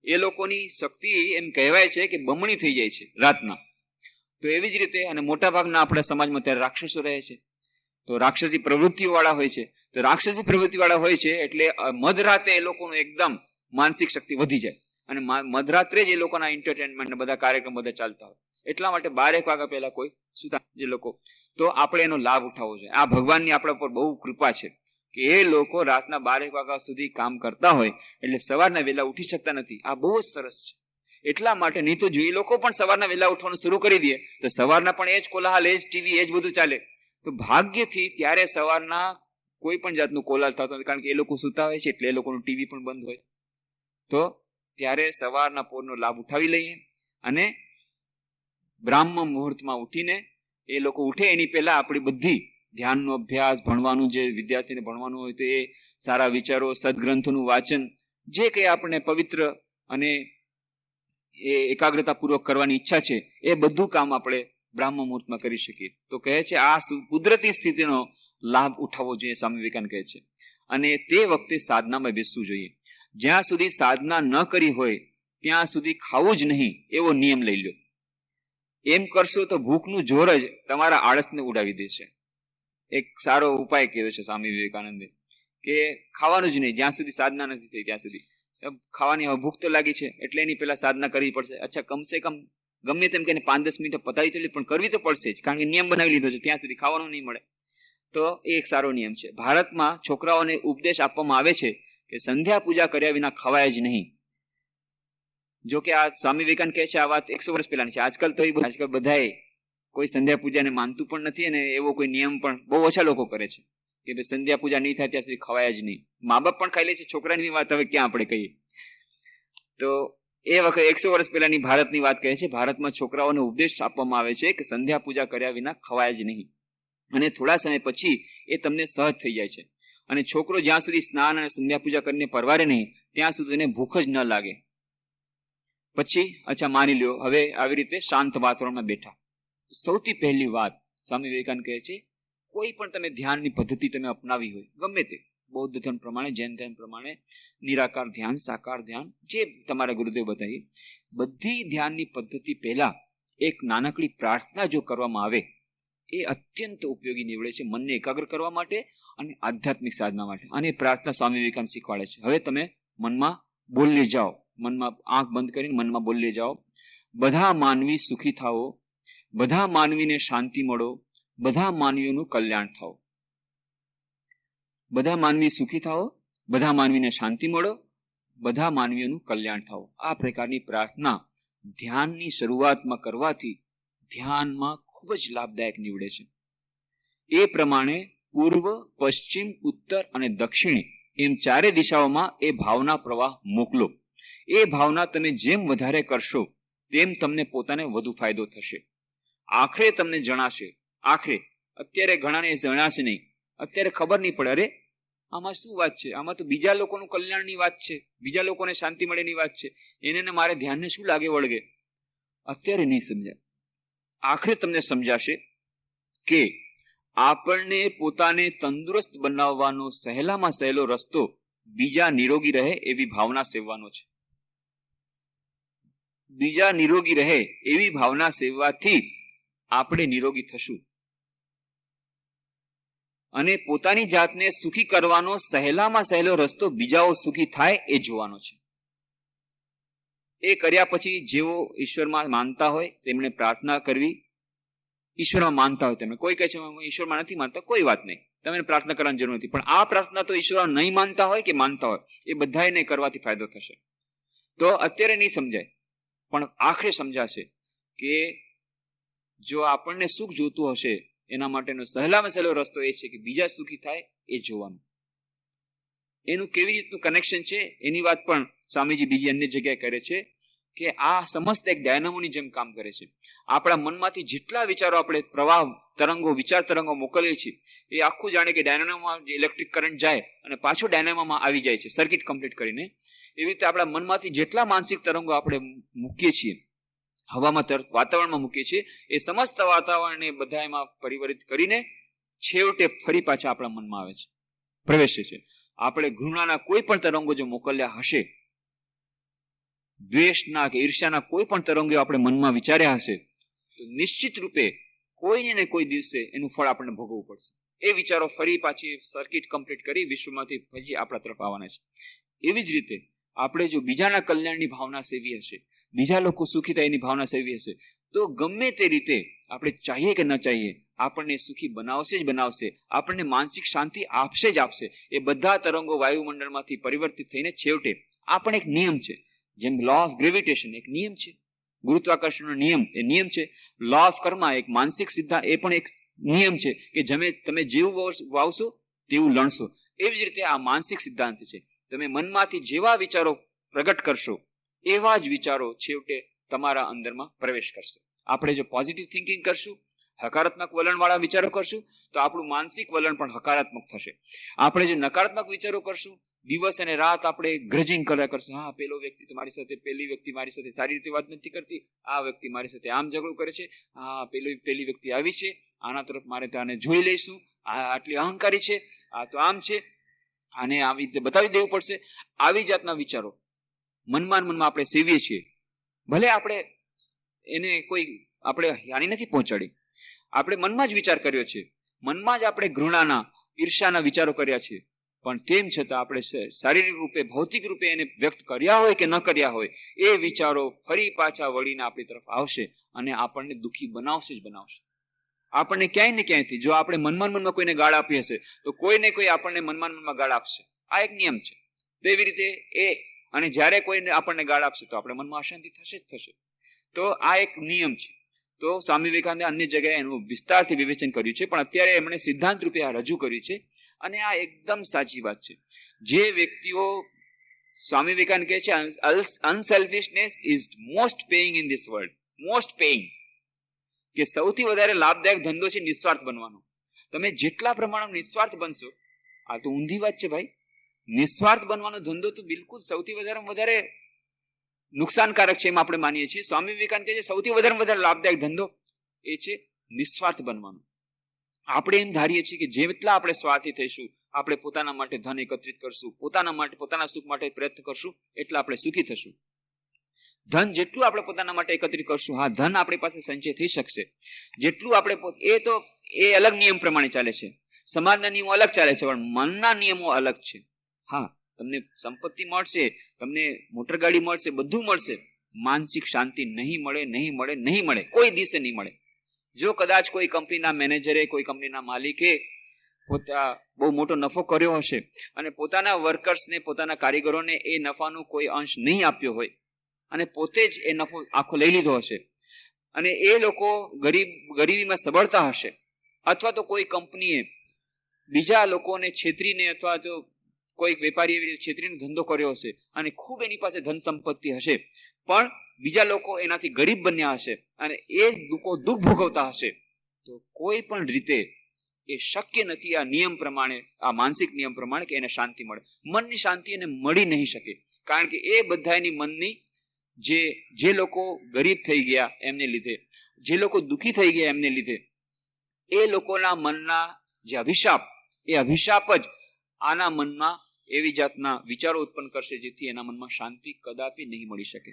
S1: એ લોકોની શક્તિ એમ કહેવાય છે કે બમણી થઈ જાય છે રાતના. તો એવી જ રીતે અને મોટા ભાગના આપણા સમાજમાં ત્યારે રાક્ષસો રહે છે, તો રાક્ષસી પ્રવૃત્તિઓ વાળા હોય છે. તો રાક્ષસી પ્રવૃત્તિ વાળા હોય છે એટલે મધરાતે એ લોકોનું એકદમ માનસિક શક્તિ વધી જાય, અને મધરાત્રે જ એ લોકોના એન્ટરટેનમેન્ટ બધા કાર્યક્રમ બધા ચાલતા હોય. એટલા માટે 12 વાગ્યા પહેલા કોઈ સુતા જે લોકો, તો આપણે એનો લાભ ઉઠાવવો જોઈએ. આ ભગવાનની આપણા પર બહુ કૃપા છે કે એ લોકો રાતના 12 વાગ્યા સુધી કામ કરતા હોય એટલે સવારના વહેલા ઉઠી શકતા નથી. આ બહુ જ સરસ છે. એટલા માટે નહીં તો જો એ લોકો પણ સવારના વહેલા ઉઠવાનું શરૂ કરી દે તો સવારના પણ એ જ કોલાહલ, એ જ ટીવી, એ જ બધું ચાલે. તો ભાગ્યથી ત્યારે સવારના કોઈ પણ જાતનું કોલાહલ થતો નથી, કારણ કે એ લોકો સુતા હોય છે એટલે એ લોકોનું ટીવી પણ બંધ હોય. તો ત્યારે સવારના પોરનો લાભ ઉઠાવી લઈએ, અને બ્રાહ્મ મુહૂર્તમાં ઉઠીને એ લોકો ઉઠે એની પહેલા આપણી બધી ધ્યાનનો અભ્યાસ, ભણવાનું જે વિદ્યાર્થીને ભણવાનું હોય તો એ સારા વિચારો, સદગ્રંથોનું વાંચન, જે કંઈ આપણને પવિત્ર અને એ એકાગ્રતાપૂર્વક કરવાની ઈચ્છા છે એ બધું કામ આપણે બ્રાહ્મ મુહૂર્તમાં કરી શકીએ. તો કહે છે આ કુદરતી સ્થિતિનો લાભ ઉઠાવવો જોઈએ, સ્વામી વિવેકાનંદ કહે છે. અને તે વખતે સાધનામાં બેસવું જોઈએ. જ્યાં સુધી સાધના ન કરી હોય ત્યાં સુધી ખાવું જ નહીં એવો નિયમ લઈ લો. એમ કરશો તો ભૂખનું જોર જ તમારા આળસને ઉડાવી દેશે. એક સારો ઉપાય કહ્યો છે સ્વામી વિવેકાનંદે કે ખાવાનું જ નહીં જ્યાં સુધી સાધના નથી થઈ ત્યાં સુધી. ખાવાની હવે ભૂખ તો લાગી છે એટલે એની પહેલા સાધના કરવી પડશે. અચ્છા, કમસે કમ ગમે તેમ કે 5-10 મિનિટ પતાવી તો લે, પણ કરવી તો પડશે જ, કારણ કે નિયમ બનાવી લીધો છે ત્યાં સુધી ખાવાનું નહીં મળે. તો એ એક સારો નિયમ છે. ભારતમાં છોકરાઓને ઉપદેશ આપવામાં આવે છે કે સંધ્યા પૂજા કર્યા વિના ખવાય જ નહીં. જો કે આ સ્વામી વિવેકાનંદ કહે છે આ વાત 100 વર્ષ પહેલાની છે. આજકાલ બધાએ કોઈ સંધ્યા પૂજાને માનતું પણ નથી, અને એવો કોઈ નિયમ પણ બહુ ઓછા લોકો કરે છે કે ભાઈ સંધ્યા પૂજા નહીં થાય ત્યાં સુધી ખવાય જ નહીં. મા બાપ પણ ખાઈ લે છે, છોકરાની વાત હવે ક્યાં આપણે કહીએ. તો એ વખતે 100 વર્ષ પહેલાની ભારતની વાત કહે છે. ભારતમાં છોકરાઓને ઉપદેશ આપવામાં આવે છે કે સંધ્યા પૂજા કર્યા વિના ખવાય જ નહીં, અને થોડા સમય પછી એ તમને સહજ થઈ જાય છે. અને છોકરો જ્યાં સુધી સ્નાન અને સંધ્યા પૂજા કરીને પરવારે નહીં ત્યાં સુધી એને ભૂખ જ ન લાગે. પછી અચ્છા માની લ્યો હવે આવી રીતે શાંત વાતાવરણમાં બેઠા. સૌથી પહેલી વાત સ્વામી વિવેકાનંદ કહે છે કોઈ પણ તમે ધ્યાનની પદ્ધતિ તમે અપનાવી હોય, ગમે તે બૌદ્ધ ધર્મ પ્રમાણે, જૈન ધર્મ પ્રમાણે, નિરાકાર ધ્યાન, સાકાર ધ્યાન, જે તમારા ગુરુદેવ બતાવી, બધી ધ્યાનની પદ્ધતિ પહેલા એક નાનકડી પ્રાર્થના જો કરવામાં આવે એ અત્યંત ઉપયોગી નીવડે છે મનને એકાગ્ર કરવા માટે અને આધ્યાત્મિક સાધના માટે. અને પ્રાર્થના સ્વામી વિવેકાનંદ શીખવાડે છે. હવે તમે મનમાં બોલી જાઓ, મનમાં આંખ બંધ કરીને મનમાં બોલી જાઓ, બધા માનવી સુખી થાઓ, બધા માનવીને શાંતિ મળો, બધા માનવીઓનું કલ્યાણ થાઓ. બધા માનવી સુખી થાઓ, બધા માનવીને શાંતિ મળો, બધા માનવીઓનું કલ્યાણ થાઓ. આ પ્રકારની પ્રાર્થના ધ્યાનની શરૂઆતમાં કરવાથી ધ્યાનમાં ખૂબ જ લાભદાયક નીવડે છે. એ પ્રમાણે પૂર્વ, પશ્ચિમ, ઉત્તર અને દક્ષિણ એમ 4 દિશાઓમાં એ ભાવના પ્રવાહ મોકલો. એ ભાવના તમે જેમ વધારે કરશો તેમ તમને પોતાને વધુ ફાયદો થશે. આખરે તમને જણાશે, આખરે અત્યારે ઘણાને જણાશે નહીં, અત્યારે ખબર નહીં પડે, અરે આમાં શું વાત છે, આમાં તો બીજા લોકોનું કલ્યાણની વાત છે, બીજા લોકોને શાંતિ મળેની વાત છે, એને મારે ધ્યાનને શું લાગે વળગે, અત્યારે નહીં સમજાય. આખરે તમને સમજાશે કે આપણને પોતાને તંદુરસ્ત બનાવવાનો સહેલામાં સહેલો રસ્તો બીજા નિરોગી રહે એવી ભાવના સેવવાનો છે. બીજા નિરોગી રહે એવી ભાવના સેવવાથી આપણે નિરોગી થશું, અને પોતાની જાતને સુખી કરવાનો સહેલામાં સહેલો રસ્તો બીજાઓ સુખી થાય એ જોવાનો છે. એ કર્યા પછી જેઓ ઈશ્વરમાં માનતા હોય તેમણે પ્રાર્થના કરવી. ઈશ્વરમાં માનતા હોય તેમને, કોઈ કહે છે ઈશ્વરમાં નથી માનતા, કોઈ વાત નહીં, તમે પ્રાર્થના કરવાની જરૂર નથી. પણ આ પ્રાર્થના તો ઈશ્વરમાં નહીં માનતા હોય કે માનતા હોય એ બધાને કરવાથી ફાયદો થશે. તો અત્યારે નહીં સમજાય પણ આખરે સમજાશે કે જો આપણને સુખ જોતું હશે એના માટેનો સહેલામાં સહેલો રસ્તો એ છે કે બીજા સુખી થાય એ જોવાનું. એનું કેવી રીતનું કનેક્શન છે એની વાત પણ સ્વામીજી બીજી અન્ય જગ્યાએ કરે છે કે આ સમસ્ત એક ડાયનામોની જેમ કામ કરે છે. આપણા મનમાંથી જેટલા વિચારો આપણે પ્રવાહ તરંગો વિચાર તરંગો મોકલીએ છીએ એ આખું જાણે કે ડાયનામોમાં ઇલેક્ટ્રિક કરંટ જાય અને પાછો ડાયનામોમાં આવી જાય છે સર્કિટ કમ્પ્લીટ કરીને. એવી રીતે આપણા મનમાંથી જેટલા માનસિક તરંગો આપણે મૂકીએ છીએ હવામાં વાતાવરણમાં મૂકીએ છીએ એ સમસ્ત વાતાવરણને બધા એમાં પરિવર્તિત કરીને છેવટે ફરી પાછા આપણા મનમાં આવે છે, પ્રવેશે છે. આપણે ઘૃણાના કોઈ પણ તરંગો જો મોકલ્યા હશે, દ્વેષના કે ઈર્ષ્યાના કોઈ પણ તરંગો આપણે મનમાં વિચાર્યા હશે તો નિશ્ચિત રૂપે કોઈને ને કોઈ દિવસે એનું ફળ આપણને ભોગવવું પડશે. એ વિચારો ફરી પાછી સર્કિટ કમ્પ્લીટ કરી વિશ્વમાંથી ફરી આપણા તરફ આવવાના છે. એવી જ રીતે આપણે જો બીજાના કલ્યાણની ભાવના સેવી હશે, બીજા લોકો સુખી થાય એની ભાવના સેવી હશે તો ગમે તે રીતે આપણે ચાહીએ કે ન ચાહીએ આપણને સુખી બનાવશે જ બનાવશે, આપણને માનસિક શાંતિ આપશે જ આપશે. એ બધા તરંગો વાયુમંડળમાંથી પરિવર્તિત થઈને છેવટે આ પણ એક નિયમ છે. જેમ લો ઓફ ગ્રેવિટેશન એક નિયમ છે, ગુરુત્વાકર્ષણનો નિયમ એ નિયમ છે. લો ઓફ કર્મા એક માનસિક સિદ્ધાંત એ પણ એક નિયમ છે કે તમે જેવું વાવશો તેવું લણશો. એવી જ રીતે આ માનસિક સિદ્ધાંત છે. તમે મનમાંથી જેવા વિચારો પ્રગટ કરશો એવા જ વિચારો છેવટે તમારા અંદરમાં પ્રવેશ કરશે. આપણે જો પોઝિટિવ થિંકિંગ કરશું, હકારાત્મક વલણવાળા વિચારો કરશું તો આપણું માનસિક વલણ પણ હકારાત્મક થશે. આપણે જો નકારાત્મક વિચારો કરશું, દિવસ અને રાત આપણે ગ્રજિંગ કર્યા કરશું, હા પેલો વ્યક્તિ મારી સાથે, પેલી વ્યક્તિ મારી સાથે સારી રીતે વાત નથી કરતી, આ વ્યક્તિ મારી સાથે આમ ઝઘડો કરે છે, હા પેલી વ્યક્તિ આવી છે, આના તરફ મારે આને જોઈ લઈશું, આ આટલી અહંકારી છે, આ તો આમ છે, આને આવી રીતે બતાવી દેવું પડશે. આવી જાતના વિચારો મનમાં આપણે સેવીએ છીએ. ભલે આપણે એને કોઈ આપણે હાનિ નથી પહોંચાડી, આપણે મનમાં જ વિચાર કર્યો છે, મનમાં જ આપણે ઘૃણાના ઈર્ષ્યાના વિચારો કર્યા છે, પણ તેમ છતાં આપણે શારીરિક રૂપે ભૌતિક રૂપે એને વ્યક્ત કર્યા હોય કે ન કર્યા હોય એ વિચારો ફરી પાછા વળીને આપણી તરફ આવશે અને આપણને દુઃખી બનાવશે જ બનાવશે. આપણને ક્યાંય ને ક્યાંયથી જો આપણે મનમાં કોઈને ગાળ આપી હશે તો કોઈ ને કોઈ આપણને મનમાં ગાળ આપશે. આ એક નિયમ છે. તેવી રીતે અને જ્યારે કોઈને આપણને ગાળ આપશે તો આપણે મનમાં અશાંતિ થશે જ થશે. તો આ એક નિયમ છે. તો સ્વામી વિવેકાનંદે અન્ય જગ્યાએ એનું વિસ્તારથી વિવેચન કર્યું છે, પણ અત્યારે એમણે સિદ્ધાંત રૂપે આ રજૂ કર્યું છે અને આ એકદમ સાચી વાત છે. જે વ્યક્તિઓ સ્વામી વિવેકાનંદ કહે છે unselfishness is most paying in this world, most paying, કે સૌથી વધારે લાભદાયક ધંધો છે નિસ્વાર્થ બનવાનો. તમે જેટલા પ્રમાણમાં નિસ્વાર્થ બનશો, આ તો ઊંધી વાત છે ભાઈ, નિસ્વાર્થ બનવાનો ધંધો તો બિલકુલ સૌથી વધારે નુકસાનકારક છે એમ આપણે માનીએ છીએ. સ્વામી વિવેકાનંદ કહે છે સૌથી વધારે લાભદાયક ધંધો એ છે નિસ્વાર્થ બનવાનો. આપણે એમ ધારીએ છીએ કે જેટલા આપણે સ્વાર્થી થઈશું, આપણે પોતાના માટે ધન એકત્રિત કરશું, પોતાના સુખ માટે પ્રયત્ન કરશું, એટલા આપણે સુખી થશું. ધન જેટલું આપણે પોતાના માટે એકત્રિત કરશું, હા ધન આપણી પાસે સંચય થઈ શકશે. જેટલું આપણે એ અલગ નિયમ પ્રમાણે ચાલે છે, સમાજના નિયમો અલગ ચાલે છે, પણ મનના નિયમો અલગ છે. હા તમને સંપત્તિ મળશે, તમને મોટર ગાડી મળશે, બધું મળશે, માનસિક શાંતિ નહીં મળે, કોઈ દિવસે નહીં મળે. જો કદાચ કોઈ કંપનીના મેનેજરે, કોઈ કંપનીના માલિકે બહુ મોટો નફો કર્યો હશે અને પોતાના વર્કર્સને, પોતાના કારીગરોને એ નફાનો કોઈ અંશ નહીં આપ્યો હોય અને પોતે જ એ નફો આખો લઈ લીધો હશે અને એ લોકો ગરીબીમાં સબળતા હશે, અથવા તો કોઈ કંપનીએ બીજા લોકોને છેતરીને અથવા તો કોઈ વેપારી એવી રીતે છેતરીને ધંધો કર્યો હશે અને ખૂબ એની પાસે ધન સંપત્તિ હશે, પણ બીજા લોકો એનાથી ગરીબ બન્યા હશે અને એ લોકો દુઃખ ભોગવતા હશે, તો કોઈ પણ રીતે એ શક્ય નથી આ નિયમ પ્રમાણે, આ માનસિક નિયમ પ્રમાણે કે એને શાંતિ મળે. મનની શાંતિ એને મળી નહીં શકે, કારણ કે એ બધાની મનની જે લોકો ગરીબ થઈ ગયા એમને લીધે, જે લોકો દુઃખી થઈ ગયા એમને લીધે, એ લોકોના મનના જે અભિશાપ, એ અભિશાપ જ આના મનમાં એવી જાતના વિચારો ઉત્પન્ન કરશે જેથી એના મનમાં શાંતિ કદાપી નહીં મળી શકે.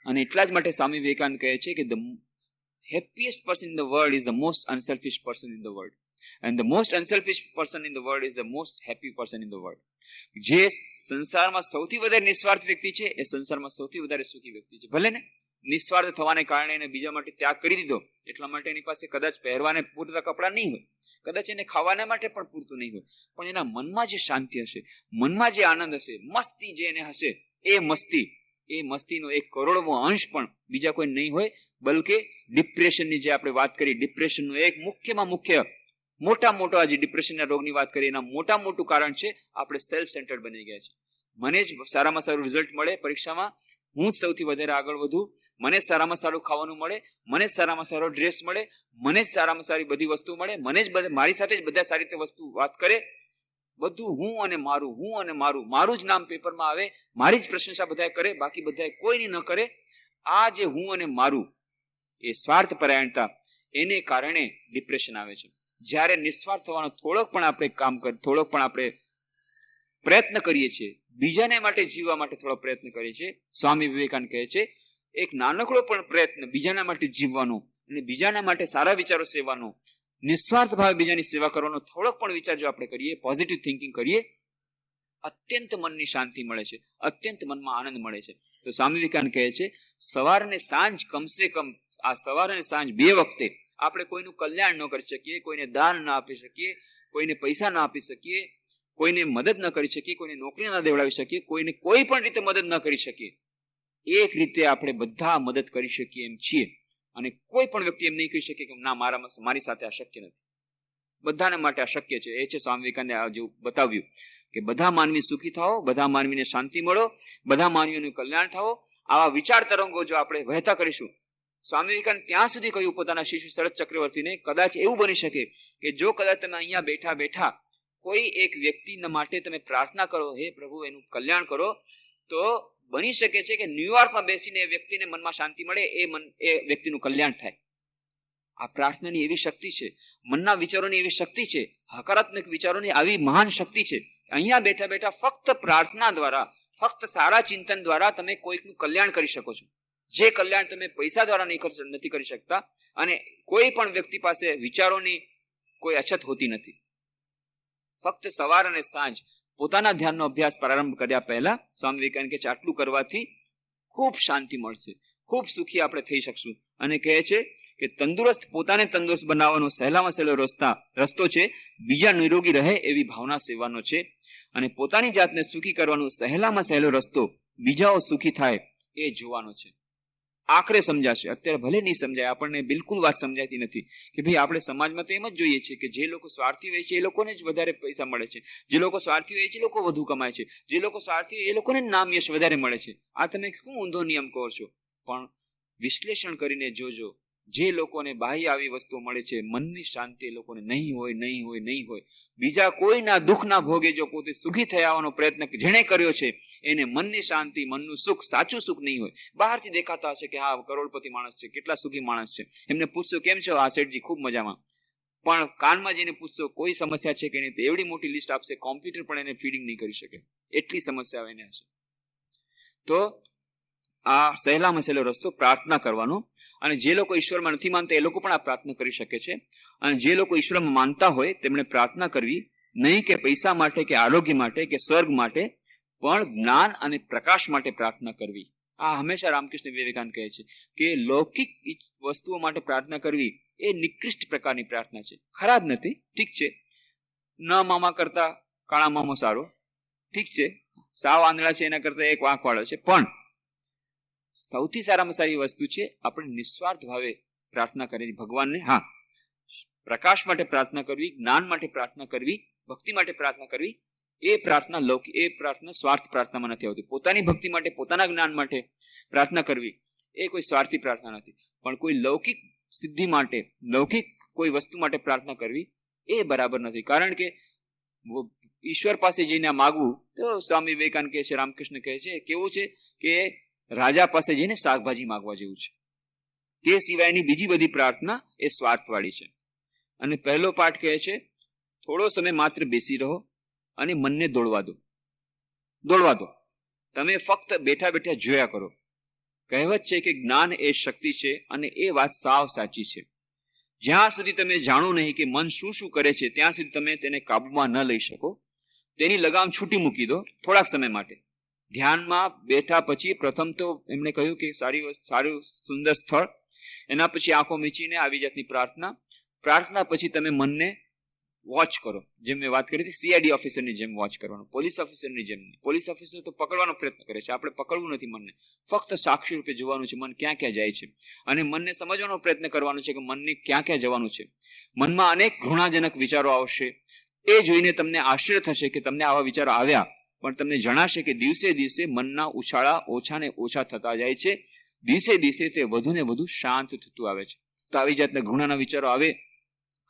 S1: અને એટલા જ માટે સ્વામી વિવેકાનંદ કહે છે કે the happiest person in the world is the most unselfish person in the world, and the most unselfish person in the world is the most happy person in the world. જે સંસારમાં સૌથી વધારે નિસ્વાર્થ વ્યક્તિ છે એ સંસારમાં સૌથી વધારે સુખી વ્યક્તિ છે. ભલે ને નિસ્વાર્થ થવાને કારણે એને બીજા માટે ત્યાગ કરી દીધો, એટલા માટે એની પાસે કદાચ પહેરવાને પૂરતા કપડાં નહીં હોય, કદાચ એને ખાવાના માટે પણ પૂરતું નહીં હોય, પણ એના મનમાં જે શાંતિ હશે, મનમાં જે આનંદ હશે, મસ્તી જે એને હશે, એ મસ્તીનો 1 કરોડમો અંશ પણ બીજા કોઈ નહીં હોય. બલકે ડિપ્રેશનની જે આપણે વાત કરી, ડિપ્રેશનનું એક મુખ્યમાં મુખ્ય મોટો આજે ડિપ્રેશનના રોગની વાત કરીએ એના મોટું કારણ છે આપણે સેલ્ફ સેન્ટર્ડ બની ગયા છે. મને જ સારામાં સારું રિઝલ્ટ મળે પરીક્ષામાં, હું જ સૌથી વધારે આગળ વધું, મને જ સારામાં સારું ખાવાનું મળે, મને જ સારામાં સારો ડ્રેસ મળે, મને જ સારામાં સારી બધી વસ્તુ મળે, મને જ મારી સાથે જ બધા સારી રીતે વસ્તુ વાત કરે, બધું હું અને મારું જ નામ પેપરમાં આવે, મારી જ પ્રશંસા બધા કરે, બાકી બધા કોઈની ન કરે. આ જે હું અને મારું એ સ્વાર્થ પરાયણતા, એને કારણે ડિપ્રેશન આવે છે. જ્યારે નિસ્વાર્થ થવાનો થોડોક પણ આપણે પ્રયત્ન કરીએ છીએ, બીજાને માટે જીવવા માટે થોડો પ્રયત્ન કરીએ છીએ, સ્વામી વિવેકાનંદ કહે છે એક નાનકડો પણ પ્રયત્ન બીજાના માટે જીવવાનો અને બીજાના માટે સારા વિચારો સેવાનો, નિસ્વાર્થ ભાવે બીજાની સેવા કરવાનો થોડોક પણ વિચાર જો આપણે કરીએ, પોઝિટિવ થિંકિંગ કરીએ, અત્યંત મનની શાંતિ મળે છે, અત્યંત મનમાં આનંદ મળે છે. તો સ્વામી વિવેકાનંદ કહે છે સવાર અને સાંજ, કમસે કમ આ સવાર અને સાંજ 2 વખતે આપણે કોઈનું કલ્યાણ ન કરી શકીએ, કોઈને દાન ન આપી શકીએ, કોઈને પૈસા ન આપી શકીએ, કોઈને મદદ ન કરી શકીએ, કોઈને નોકરી ન દેવડાવી શકીએ, કોઈને કોઈ પણ રીતે મદદ ન કરી શકીએ, એક રીતે આપણે બધા મદદ કરી શકીએ એમ છીએ. અને કોઈ પણ વ્યક્તિ એમ નહીં કહી શકે કે ના મારી સાથે આ શક્ય નથી. બધાને માટે આ શક્ય છે. એ છે સ્વામી વિવેકાનંદે આ જેવું બતાવ્યું કે બધા માનવી સુખી થાઓ, બધા માનવીને શાંતિ મળો, બધા માનવીઓનું કલ્યાણ થાઓ. આવા વિચાર તરંગો જો આપણે વહેતા કરીશું, સ્વામી વિવેકાનંદ ત્યાં સુધી કહ્યું પોતાના શિષ્ય શરદ ચક્રવર્તીને, કદાચ એવું બની શકે કે જો કદાચ તમે અહીંયા બેઠા કોઈ એક વ્યક્તિના માટે તમે પ્રાર્થના કરો, હે પ્રભુ એનું કલ્યાણ કરો, તો બની શકે છે કે ન્યુયોર્કમાં બેસીને એ વ્યક્તિને મનમાં શાંતિ મળે, એ વ્યક્તિનું કલ્યાણ થાય. આ પ્રાર્થનાની એવી શક્તિ છે, મનના વિચારોની એવી શક્તિ છે, હકારાત્મક વિચારોની આવી મહાન શક્તિ છે. અહીંયા બેઠા ફક્ત પ્રાર્થના દ્વારા, ફક્ત સારા ચિંતન દ્વારા તમે કોઈકનું કલ્યાણ કરી શકો છો, જે કલ્યાણ તમે પૈસા દ્વારા નથી કરી શકતા. અને કોઈ પણ વ્યક્તિ પાસે વિચારોની કોઈ અછત હોતી નથી. ફક્ત સવાર અને સાંજ પોતાના ધ્યાનનો અભ્યાસ પ્રારંભ કર્યા પહેલા સ્વામી વિવેકાનંદ કહે છે આટલું કરવાથી ખૂબ શાંતિ મળશે, ખૂબ સુખી આપણે થઈ શકશું. અને કહે છે કે પોતાને તંદુરસ્ત બનાવવાનો સહેલામાં સહેલો રસ્તો છે બીજા નિરોગી રહે એવી ભાવના સેવાનો છે. અને પોતાની જાતને સુખી કરવાનો સહેલામાં સહેલો રસ્તો બીજાઓ સુખી થાય એ જોવાનો છે. આખરે સમજાશે, અત્યારે ભલે નહીં સમજાય, આપણને બિલકુલ વાત સમજાતી નથી કે ભાઈ આપણે સમાજમાં તો એમ જ જોઈએ છે કે જે લોકો સ્વાર્થી હોય છે એ લોકોને જ વધારે પૈસા મળે છે, જે લોકો સ્વાર્થી હોય છે એ લોકો વધુ કમાય છે, જે લોકો સ્વાર્થી હોય એ લોકોને નામ યશ વધારે મળે છે. આ તમે શું ઊંધો નિયમ કહો છો? પણ વિશ્લેષણ કરીને જોજો, જે લોકોને બાહ્ય આવી વસ્તુઓ મળે છે, મનની શાંતિ એ લોકોને નહીં હોય. બીજા કોઈના દુઃખના ભોગે જો પોતે સુખી થવાનો પ્રયત્ન જેણે કર્યો છે એને મનની શાંતિ, મનનું સુખ, સાચું સુખ નહીં હોય. બહારથી દેખાતા હશે કે હા કરોડપતિ માણસ છે, કેટલા સુખી માણસ છે, એમને પૂછશો કેમ છો? આ શેઠજી ખૂબ મજામાં. પણ કાનમાં જઈને પૂછશો કોઈ સમસ્યા છે કે નહીં, તો એવડી મોટી લિસ્ટ આપશે, કોમ્પ્યુટર પણ એને ફીડિંગ નહીં કરી શકે, એટલી સમસ્યાઓ એને હશે. તો આ સહેલામાં સહેલો રસ્તો પ્રાર્થના કરવાનો. અને જે લોકો ઈશ્વરમાં નથી માનતા એ લોકો પણ આ પ્રાર્થના કરી શકે છે. અને જે લોકો ઈશ્વરમાં માનતા હોય તેમણે પ્રાર્થના કરવી નહીં કે પૈસા માટે કે આરોગ્ય માટે કે સ્વર્ગ માટે, પણ જ્ઞાન અને પ્રકાશ માટે પ્રાર્થના કરવી. આ હંમેશા રામકૃષ્ણ વિવેકાનંદ કહે છે કે લૌકિક વસ્તુઓ માટે પ્રાર્થના કરવી એ નિકૃષ્ટ પ્રકારની પ્રાર્થના છે. ખરાબ નથી, ઠીક છે, ન મામા કરતા કાળા મામો સારો, ઠીક છે, સાવ આંધળા છે એના કરતા એક વાંક વાળો છે, પણ સૌથી સારામાં સારી વસ્તુ છે આપણે નિસ્વાર્થ ભાવે પ્રાર્થના કરી ભગવાનને. હા, પ્રકાશ માટે પ્રાર્થના કરવી, જ્ઞાન માટે પ્રાર્થના કરવી, ભક્તિ માટે પ્રાર્થના કરવી, એ પ્રાર્થના સ્વાર્થ પ્રાર્થનામાં નથી આવતી. પોતાની ભક્તિ માટે, પોતાના જ્ઞાન માટે પ્રાર્થના કરવી એ કોઈ સ્વાર્થી પ્રાર્થના નથી. પણ કોઈ લૌકિક સિદ્ધિ માટે, લૌકિક કોઈ વસ્તુ માટે પ્રાર્થના કરવી એ બરાબર નથી. કારણ કે ઈશ્વર પાસે જઈને માગવું તો સ્વામી વિવેકાનંદ કહે છે, રામકૃષ્ણ કહે છે, કેવું છે કે રાજા પાસે જઈને શાકભાજી માંગવા જેવું છે. તે સિવાયની બીજી બધી પ્રાર્થના એ સ્વાર્થવાળી છે. અને પહેલો પાઠ કહે છે થોડો સમય માત્ર બેસી રહો અને મનને દોડવા દો. તમે ફક્ત બેઠા જોયા કરો. કહેવત છે કે જ્ઞાન એ શક્તિ છે અને એ વાત સાવ સાચી છે. જ્યાં સુધી તમે જાણો નહીં કે મન શું કરે છે ત્યાં સુધી તમે તેને કાબુમાં ન લઈ શકો. તેની લગામ છૂટી મૂકી દો થોડાક સમય માટે. ધ્યાનમાં બેઠા પછી પ્રથમ તો એમણે કહ્યું કે સારું સુંદર સ્થળ, એના પછી આંખો મીચીને આવી જાતની પ્રાર્થના પછી તમે મનને વોચ કરો. જેમ મેં વાત કરી હતી સીઆઈડી ઓફિસરની જેમ વોચ કરવાનો, પોલીસ ઓફિસરની જેમ નહીં. પોલીસ ઓફિસર તો પકડવાનો પ્રયત્ન કરે છે, આપણે પકડવું નથી મનને, ફક્ત સાક્ષી રૂપે જોવાનું છે મન ક્યાં ક્યાં જાય છે, અને મનને સમજવાનો પ્રયત્ન કરવાનો છે કે મનને ક્યાં ક્યાં જવાનું છે. મનમાં અનેક ઘૃણાજનક વિચારો આવશે, એ જોઈને તમને આશ્ચર્ય થશે કે તમને આવા વિચારો આવ્યા, પણ તમને જણાશે કે દિવસે દિવસે મનના ઉછાળા ઓછા ને ઓછા થતા જાય છે, દિવસે દિવસે તે વધુ ને વધુ શાંત થતું આવે છે. તો આવી જાતના ઘૃણાના વિચારો આવે,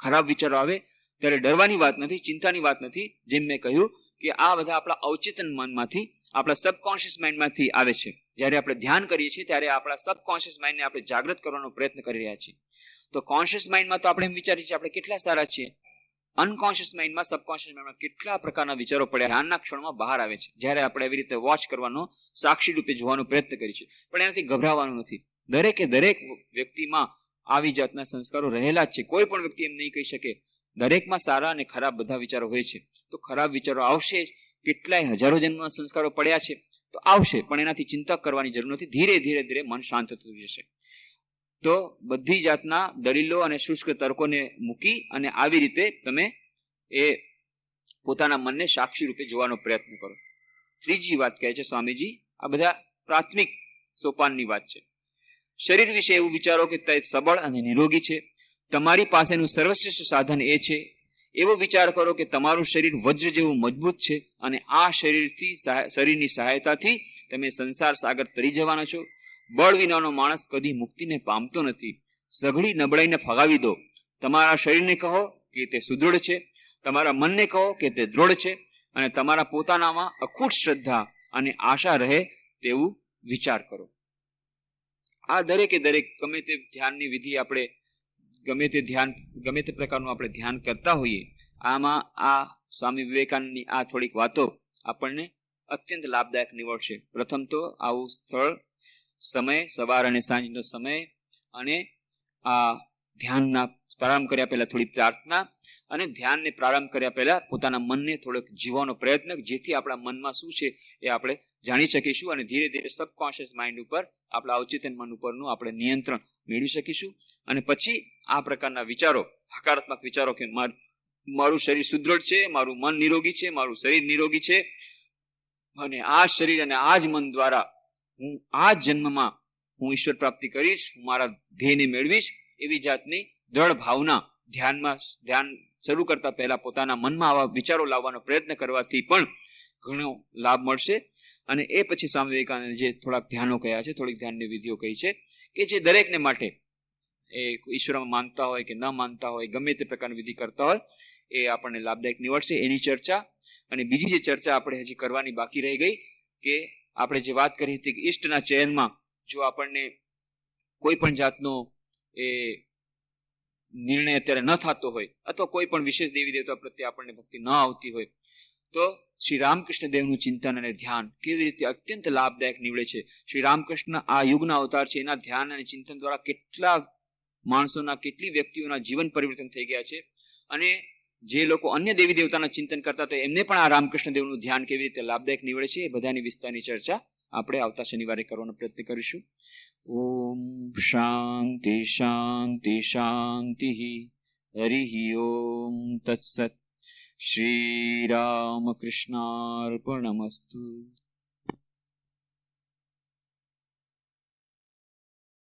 S1: ખરાબ વિચારો આવે, ત્યારે ડરવાની વાત નથી, ચિંતાની વાત નથી. જેમ મેં કહ્યું કે આ બધા આપણા અવચેતન મનમાંથી, આપણા સબકોન્શિયસ માઇન્ડમાંથી આવે છે. જ્યારે આપણે ધ્યાન કરીએ છીએ ત્યારે આપણા સબકોન્શિયસ માઇન્ડને આપણે જાગૃત કરવાનો પ્રયત્ન કરી રહ્યા છીએ. તો કોન્શિયસ માઇન્ડમાં તો આપણે એમ વિચારીએ છીએ આપણે કેટલા સારા છીએ, અનકોન્શિયસ માઇન્ડમાં, સબકોન્શિયસ માઇન્ડમાં કેટલા પ્રકારના વિચારો પડ્યા ધ્યાનના ક્ષણમાં બહાર આવે છે. જ્યારે આપણે એવી રીતે વોચ કરવાનો, સાક્ષી રૂપે જોવાનો પ્રયત્ન કરીએ છીએ. પણ એનાથી ગભરાવાનું નથી. દરેકે દરેક વ્યક્તિમાં આવી જાતના સંસ્કારો રહેલા જ છે. કોઈ પણ વ્યક્તિ એમ નહીં કહી શકે. દરેકમાં સારા અને ખરાબ બધા વિચારો હોય છે. તો ખરાબ વિચારો આવશે જ, કેટલાય હજારો જન્મના સંસ્કારો પડ્યા છે તો આવશે, પણ એનાથી ચિંતા કરવાની જરૂર નથી. ધીરે ધીરે ધીરે મન શાંત થતું જશે. તો બધી જાતના દલીલો અને શુષ્ક તર્કોને મૂકી અને આવી રીતે તમે એ પોતાના મનને સાક્ષી રૂપે જોવાનો પ્રયત્ન કરો. ત્રીજી વાત કહે છે સ્વામીજી, આ બધા પ્રાથમિક સોપાનની વાત છે. શરીર વિશે એવું વિચારો કે તે સબળ અને નિરોગી છે, તમારી પાસેનું સર્વશ્રેષ્ઠ સાધન એ છે. એવો વિચાર કરો કે તમારું શરીર વજ્ર જેવું મજબૂત છે, અને આ શરીરની સહાયતાથી તમે સંસાર સાગર તરી જવાના છો. બળ વિનાનો માણસ કદી મુક્તિને પામતો નથી. સઘળી નબળાઈને ફગાવી દો. તમારા શરીરને કહો કે તે સુદૃઢ છે, તમારા મનને કહો કે તે દ્રઢ છે, અને તમારા પોતાનામાં અખૂટ શ્રદ્ધા અને આશા રહે તેવું વિચાર કરો. આ દરેકે દરેક ગમે તે ધ્યાનની વિધિ આપણે ગમે તે પ્રકારનું આપણે ધ્યાન કરતા હોઈએ, આમાં આ સ્વામી વિવેકાનંદની આ થોડીક વાતો આપણને અત્યંત લાભદાયક નીવડશે. પ્રથમ તો આવું સ્થળ, સમય, સવાર અને સાંજનો સમય, અને આ ધ્યાનના પ્રારંભ કર્યા પહેલા થોડી પ્રાર્થના, અને ધ્યાનને પ્રારંભ કર્યા પહેલા પોતાના મનને થોડોક જીવવાનો પ્રયત્ન, જેથી આપણા મનમાં શું છે એ આપણે જાણી શકીશું, અને ધીરે ધીરે સબકોન્શિયસ માઇન્ડ ઉપર, આપણા અવચેતન મન ઉપરનું આપણે નિયંત્રણ મેળવી શકીશું. અને પછી આ પ્રકારના વિચારો, હકારાત્મક વિચારો કે મારું શરીર સુદૃઢ છે, મારું મન નિરોગી છે, મારું શરીર નિરોગી છે, અને આ શરીર અને આ જ મન દ્વારા હું આ જન્મમાં હું ઈશ્વર પ્રાપ્તિ કરીશ, હું મારા ધ્યેયને મેળવીશ, એવી જાતની દ્રઢ ભાવના ધ્યાન શરૂ કરતા પહેલા પોતાના મનમાં આવા વિચારો લાવવાનો પ્રયત્ન કરવાથી પણ ઘણો લાભ મળશે. અને એ પછી સ્વામી વિવેકાનંદ જે થોડાક ધ્યાનો કહ્યા છે, થોડીક ધ્યાનની વિધિઓ કહી છે કે જે દરેકને માટે, એ ઈશ્વરમાં માનતા હોય કે ન માનતા હોય, ગમે તે પ્રકારની વિધિ કરતા હોય, એ આપણને લાભદાયક નીવડશે. એની ચર્ચા, અને બીજી જે ચર્ચા આપણે હજી કરવાની બાકી રહી ગઈ, કે આપણે જે વાત કરી હતી કે ઈષ્ટના ચયનમાં જો આપણને કોઈ પણ જાતનો એ નિર્ણય અત્યારે ન થતો હોય, અથવા કોઈ પણ વિશેષ દેવી દેવતા પ્રત્યે આપણને ભક્તિ ન આવતી હોય, તો શ્રી રામકૃષ્ણ દેવનું ચિંતન અને ધ્યાન કેવી રીતે અત્યંત લાભદાયક નીવડે છે. શ્રી રામકૃષ્ણ આ યુગના અવતાર છે, એના ધ્યાન અને ચિંતન દ્વારા કેટલા માણસોના, કેટલી વ્યક્તિઓના જીવન પરિવર્તન થઈ ગયા છે. અને જે લોકો અન્ય દેવી દેવતાના ચિંતન કરતા હતા, એમને પણ આ રામકૃષ્ણ દેવનું ધ્યાન કેવી રીતે લાભદાયક નીવડે છે, એ બધાની વિસ્તારની ચર્ચા આપણે આવતા શનિવારે કરવાનો પ્રયત્ન કરીશું. ઓમ શાંતિ શાંતિ શાંતિ. હરિ ઓમ તત્સત. શ્રી રામકૃષ્ણાર્પણમસ્તુ.